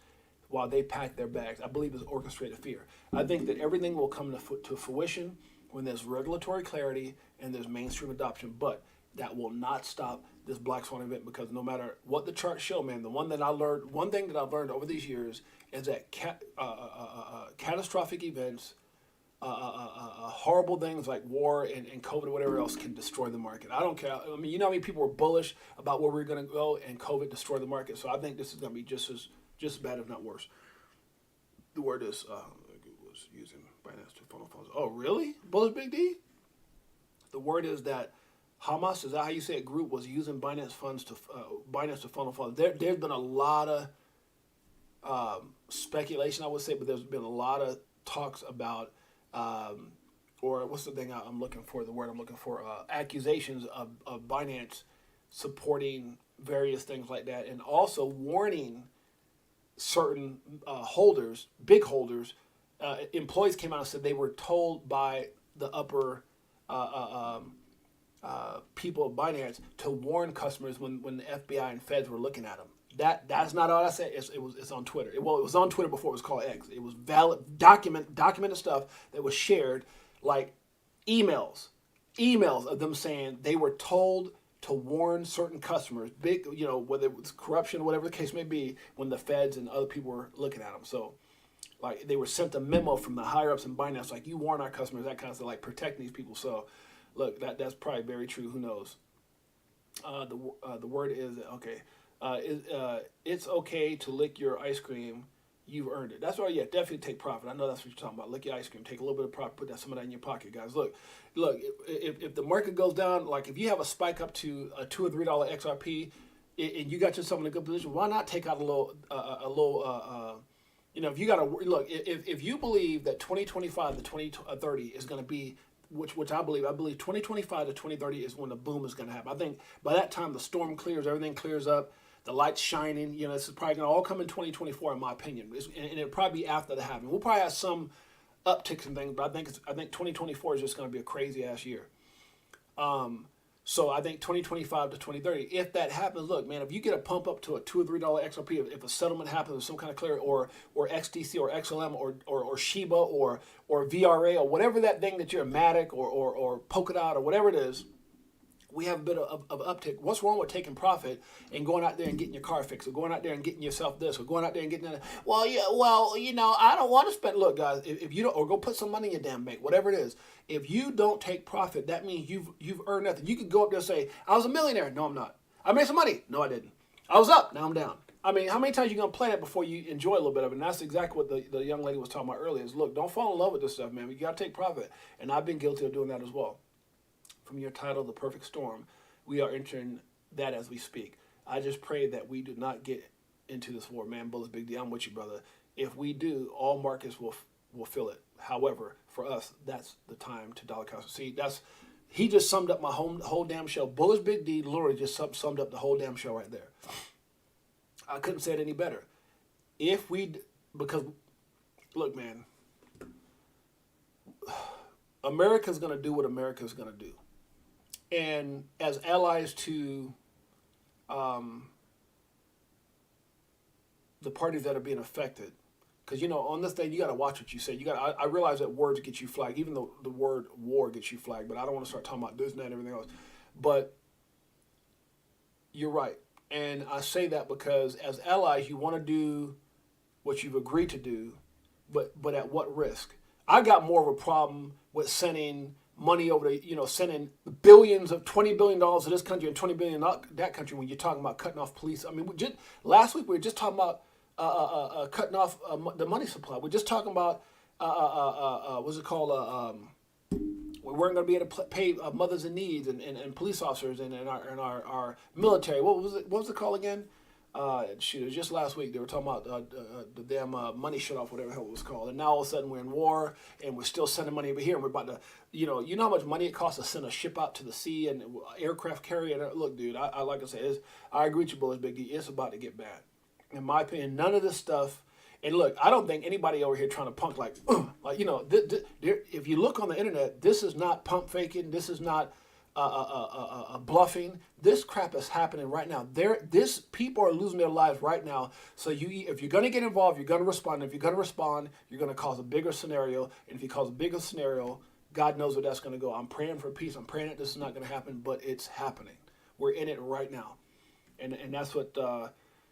while they pack their bags. I believe it's orchestrated fear. I think that everything will come to fruition when there's regulatory clarity and there's mainstream adoption, but that will not stop this Black Swan event, because no matter what the charts show, man, one thing that I've learned over these years is that catastrophic events, horrible things like war and COVID or whatever else can destroy the market. I don't care. I mean, you know how many people were bullish about where we're going to go, and COVID destroyed the market. So I think this is going to be just as bad, if not worse. The word is was using Binance to funnel funds. Oh, really? Bullish Big D? The word is that Hamas, is that how you say it, group was using Binance funds to funnel funds. There's been a lot of speculation, I would say, but there's been a lot of talks about, or what's the thing I'm looking for, the word I'm looking for, accusations of Binance supporting various things like that, and also warning certain holders, big holders, employees came out and said they were told by the upper people of Binance to warn customers when the FBI and feds were looking at them. That's not all I said. It's on Twitter. It was on Twitter before it was called X. It was valid, documented stuff that was shared, like emails of them saying they were told to warn certain customers, big, whether it was corruption, whatever the case may be, when the feds and other people were looking at them. So, like, they were sent a memo from the higher ups in Binance, like, you warn our customers, that kind of stuff, like protecting these people. So, look, that's probably very true. Who knows? The word is okay. It's okay to lick your ice cream. You've earned it. That's right. Yeah, definitely take profit. I know that's what you're talking about. Lick your ice cream. Take a little bit of profit. Put some of that in your pocket, guys. Look. If the market goes down, like if you have a spike up to a $2 or $3 XRP, and you got yourself in a good position, why not take out a little, if you got to look, if you believe that 2025 to 2030 is going to be, which I believe 2025 to 2030 is when the boom is going to happen. I think by that time the storm clears, everything clears up, the light's shining. This is probably going to all come in 2024, in my opinion, and it'll probably be after that happens. We'll probably have some upticks and things, but I think 2024 is just going to be a crazy ass year. So I think 2025 to 2030, if that happens, look, man, if you get a pump up to a $2 or $3 XRP, if a settlement happens, or some kind of clear, or XDC or XLM or Shiba or VRA or whatever that thing that you're Matic or Polkadot or whatever it is, we have a bit of uptick. What's wrong with taking profit and going out there and getting your car fixed, or going out there and getting yourself this, or going out there and getting that? Well, yeah, I don't want to spend. Look, guys, if you don't, or go put some money in your damn bank, whatever it is. If you don't take profit, that means you've earned nothing. You could go up there and say, I was a millionaire. No, I'm not. I made some money. No, I didn't. I was up. Now I'm down. I mean, how many times are you going to play that before you enjoy a little bit of it? And that's exactly what the young lady was talking about earlier is, look, don't fall in love with this stuff, man. You got to take profit. And I've been guilty of doing that as well. From your title, The Perfect Storm, we are entering that as we speak. I just pray that we do not get into this war. Man, Bull is big deal. I'm with you, brother. If we do, all markets will feel it. However, for us, that's the time to dollar cost. See, he just summed up my whole damn show. Bull is big D literally just summed up the whole damn show right there. I couldn't say it any better. Because, look, man, America's going to do what America's going to do. And as allies to the parties that are being affected, because, on this day, you got to watch what you say. I realize that words get you flagged, even though the word war gets you flagged, but I don't want to start talking about this and that and everything else. But you're right. And I say that because as allies, you want to do what you've agreed to do, but at what risk? I got more of a problem with sending money over to, sending billions of $20 billion to this country and $20 billion that country when you're talking about cutting off police. I mean, last week we were just talking about cutting off the money supply. We're just talking about, what's it called? We weren't going to be able to pay mothers in need and police officers and our military. What was it called again? It was just last week. They were talking about the damn money shut off, whatever the hell it was called. And now all of a sudden we're in war and we're still sending money over here. And we're about to, you know how much money it costs to send a ship out to the sea and aircraft carrier. And look, dude, I like I said, I agree with you, Bullish Big D. It's about to get bad. In my opinion, none of this stuff. And look, I don't think anybody over here trying to punk if you look on the internet, this is not pump faking. This is not bluffing. This crap is happening right now. People are losing their lives right now. So if you're going to get involved, you're going to respond. If you're going to respond, you're going to cause a bigger scenario. And if you cause a bigger scenario, God knows where that's going to go. I'm praying for peace. I'm praying that this is not going to happen, but it's happening. We're in it right now. And that's what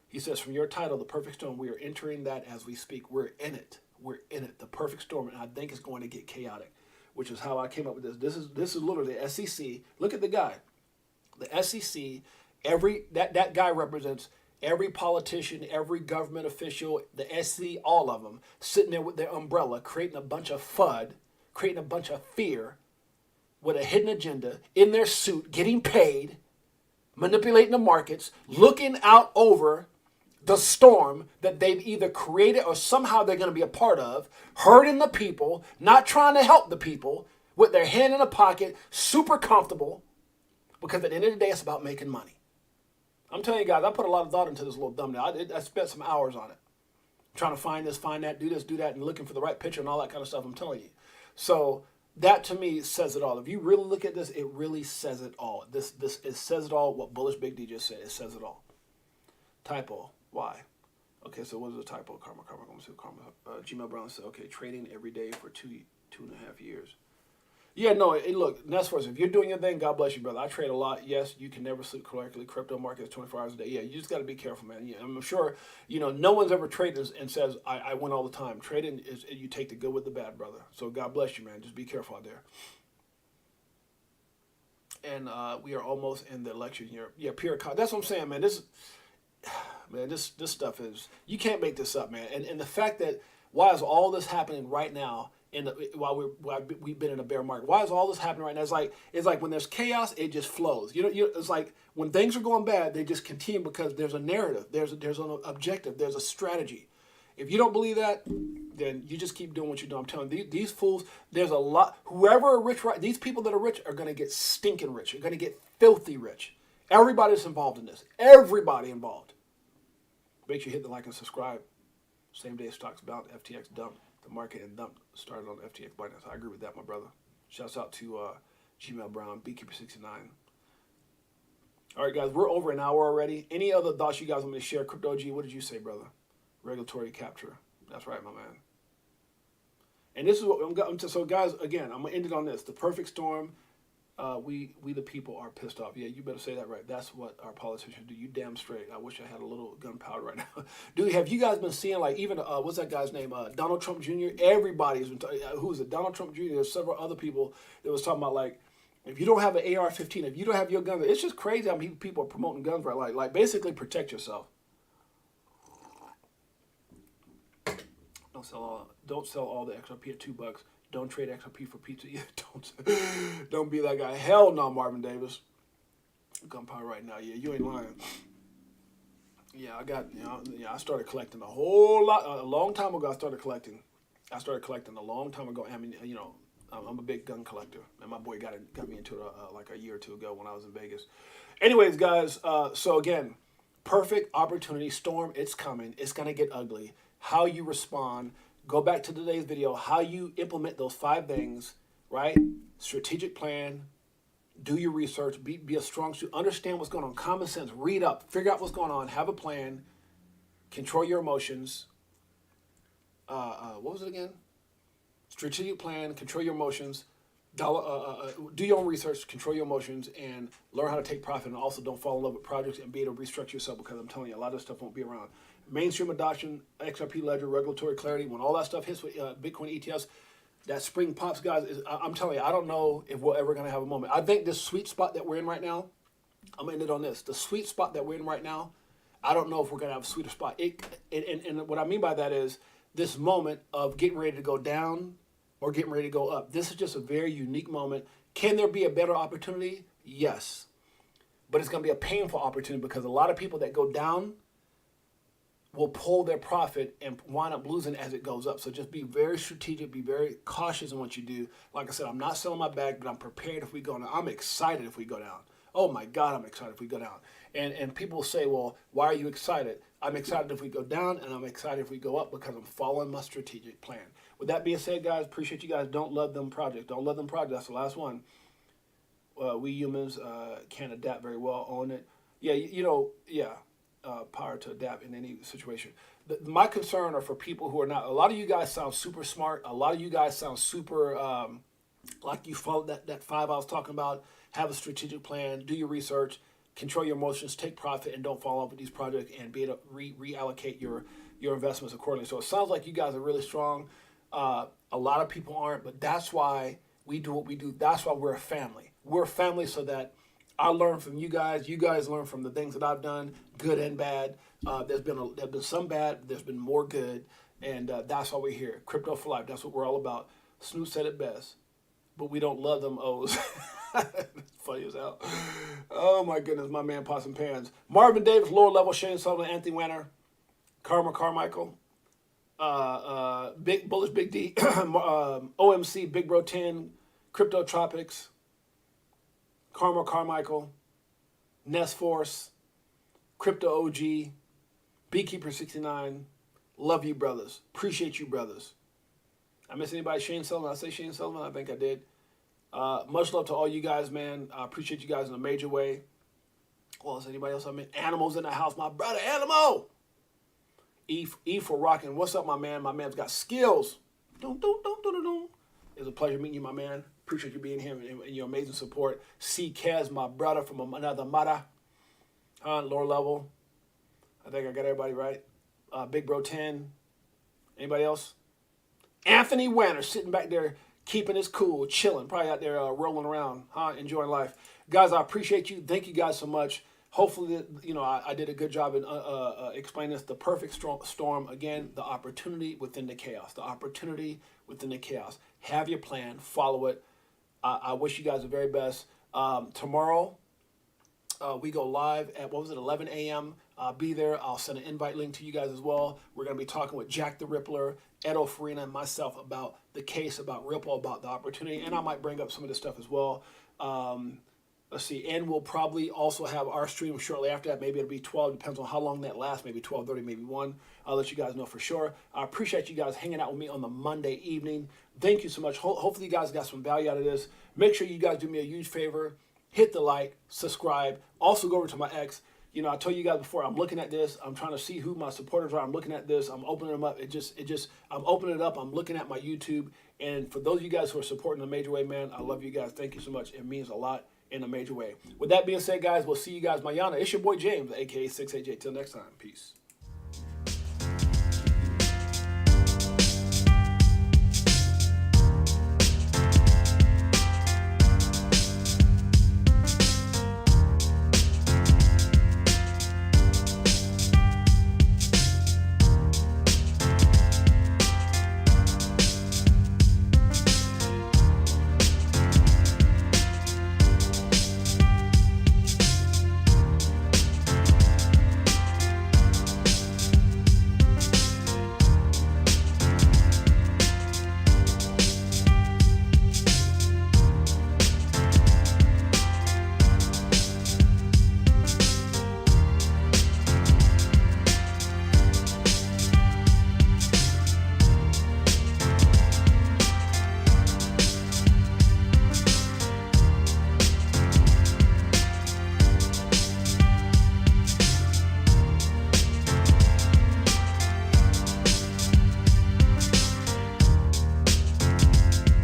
he says, from your title, The Perfect Storm, we are entering that as we speak. We're in it. We're in it. The perfect storm. And I think it's going to get chaotic, which is how I came up with this. This is literally the SEC. Look at the guy. The SEC, that guy represents every politician, every government official, the SEC, all of them, sitting there with their umbrella, creating a bunch of FUD, creating a bunch of fear with a hidden agenda, in their suit, getting paid, manipulating the markets, looking out over the storm that they've either created or somehow they're going to be a part of, hurting the people, not trying to help the people, with their hand in a pocket, super comfortable, because at the end of the day, it's about making money. I'm telling you guys, I put a lot of thought into this little thumbnail. I spent some hours on it, trying to find this, find that, do this, do that, and looking for the right picture and all that kind of stuff, I'm telling you. So that to me says it all. If you really look at this, it really says it all. It says it all. What Bullish Big D just said, it says it all. Typo. Why? Okay, so what is a typo? Karma. I'm going to say karma. Gmail Brown said, okay, trading every day for two and a half years. Yeah, no, look, that's first. If you're doing your thing, God bless you, brother. I trade a lot. Yes, you can never sleep correctly. Crypto market is 24 hours a day. Yeah, you just got to be careful, man. Yeah, I'm sure, no one's ever traded and says, I win all the time. Trading is, you take the good with the bad, brother. So God bless you, man. Just be careful out there. And we are almost in the election year. Yeah, pure. That's what I'm saying, man. This stuff is, you can't make this up, man. And the fact that why is all this happening right now while we've been in a bear market. Why is all this happening right now? It's like when there's chaos, it just flows. It's like when things are going bad, they just continue because there's a narrative, there's an objective, there's a strategy. If you don't believe that, then you just keep doing what you're doing. I'm telling you, these fools, there's a lot. Whoever are rich, right? These people that are rich are going to get stinking rich. They're going to get filthy rich. Everybody's involved in this. Everybody involved. Make sure you hit the like and subscribe. Same day stocks bound, FTX dumped. The market and dump started on FTX Binance. I agree with that, my brother. Shouts out to Gmail Brown, Beekeeper69. All right, guys, we're over an hour already. Any other thoughts you guys want me to share? Crypto G, what did you say, brother? Regulatory capture. That's right, my man. And this is what so guys, again, I'm gonna end it on this. The perfect storm. We the people are pissed off. Yeah, you better say that right. That's what our politicians do. You damn straight. I wish I had a little gunpowder right now. Dude, have you guys been seeing, like, even what's that guy's name? Donald Trump Jr. Everybody's been who is it? Donald Trump Jr. There's several other people that was talking about, like, if you don't have an AR-15, if you don't have your gun, it's just crazy how many people are promoting guns right. Like basically protect yourself. Don't sell all the XRP at $2. Don't trade XRP for pizza. Yeah, don't be that guy. Hell no, Marvin Davis. Gunpowder right now. Yeah, you ain't lying. Yeah, I started collecting a whole lot. A long time ago, I started collecting a long time ago. I mean, I'm a big gun collector, and my boy got me into it like a year or two ago when I was in Vegas. Anyways, guys, so again, perfect opportunity storm. It's coming. It's gonna get ugly. How you respond. Go back to today's video. How you implement those 5 things, right? Strategic plan. Do your research. Be a strong student. Understand what's going on. Common sense. Read up. Figure out what's going on. Have a plan. Control your emotions. What was it again? Strategic plan. Control your emotions. Do your own research. Control your emotions. And learn how to take profit. And also don't fall in love with projects and be able to restructure yourself, because I'm telling you, a lot of this stuff won't be around. Mainstream adoption, XRP ledger, regulatory clarity. When all that stuff hits with Bitcoin ETFs, that spring pops, guys. I'm telling you, I don't know if we're ever going to have a moment. I think this sweet spot that we're in right now, I'm going to end it on this. The sweet spot that we're in right now, I don't know if we're going to have a sweeter spot. And what I mean by that is this moment of getting ready to go down or getting ready to go up. This is just a very unique moment. Can there be a better opportunity? Yes. But it's going to be a painful opportunity, because a lot of people that go down will pull their profit and wind up losing as it goes up. So just be very strategic, be very cautious in what you do. Like I said, I'm not selling my bag, but I'm prepared if we go down. I'm excited if we go down. Oh my God, I'm excited if we go down. And people say, well, why are you excited? I'm excited if we go down, and I'm excited if we go up, because I'm following my strategic plan. With that being said, guys, appreciate you guys. Don't love them projects. Don't love them projects. That's the last one. We humans can't adapt very well on it. Yeah, power to adapt in any situation. My concern are for people who are not. A lot of you guys sound super smart. A lot of you guys sound super like you followed that 5 I was talking about. Have a strategic plan. Do your research. Control your emotions. Take profit, and don't fall off with these projects, and be able to reallocate your investments accordingly. So it sounds like you guys are really strong. A lot of people aren't, but that's why we do what we do. That's why we're a family. We're a family, so that I learn from you guys. You guys learn from the things that I've done, good and bad. There's been some bad. There's been more good, and that's why we're here. Crypto for life. That's what we're all about. Snoop said it best, but we don't love them O's. Funny as hell. Oh my goodness, my man Pots and Pans. Marvin Davis, lower level. Shane Sullivan, Anthony Wanner, Karma Carmichael, Big Bullish Big D, OMC Big Bro 10, Crypto Tropics, Karma Carmichael, Nest Force, Crypto OG, Beekeeper69. Love you, brothers. Appreciate you, brothers. I miss anybody? Shane Sullivan? I say Shane Sullivan? I think I did. Much love to all you guys, man. I appreciate you guys in a major way. Well, is anybody else? I mean, Animals in the house. My brother, Animal. E for rocking. What's up, my man? My man's got skills. It's a pleasure meeting you, my man. Appreciate you being here and your amazing support. C. Kez, my brother from another mother. Lower level. I think I got everybody right. Big Bro 10. Anybody else? Anthony Wanner sitting back there, keeping his cool, chilling, probably out there rolling around, enjoying life. Guys, I appreciate you. Thank you guys so much. Hopefully, I did a good job in explaining this. The perfect storm. Again, the opportunity within the chaos. The opportunity within the chaos. Have your plan, follow it. I wish you guys the very best. Tomorrow, we go live at, 11 a.m. Be there. I'll send an invite link to you guys as well. We're going to be talking with Jack the Rippler, Edo Farina, and myself about the case, about Ripple, about the opportunity, and I might bring up some of this stuff as well. Let's see, and we'll probably also have our stream shortly after that. Maybe it'll be 12, depends on how long that lasts, maybe 12:30, maybe 1. I'll let you guys know for sure. I appreciate you guys hanging out with me on the Monday evening. Thank you so much. Hopefully you guys got some value out of this. Make sure you guys do me a huge favor. Hit the like, subscribe. Also go over to my X. You know, I told you guys before, I'm looking at this. I'm trying to see who my supporters are. I'm looking at this. I'm opening them up. I'm opening it up. I'm looking at my YouTube. And for those of you guys who are supporting the Major Way, man, I love you guys. Thank you so much. It means a lot in a major way. With that being said, guys, we'll see you guys mañana. It's your boy James, aka 68Jay. Till next time. Peace.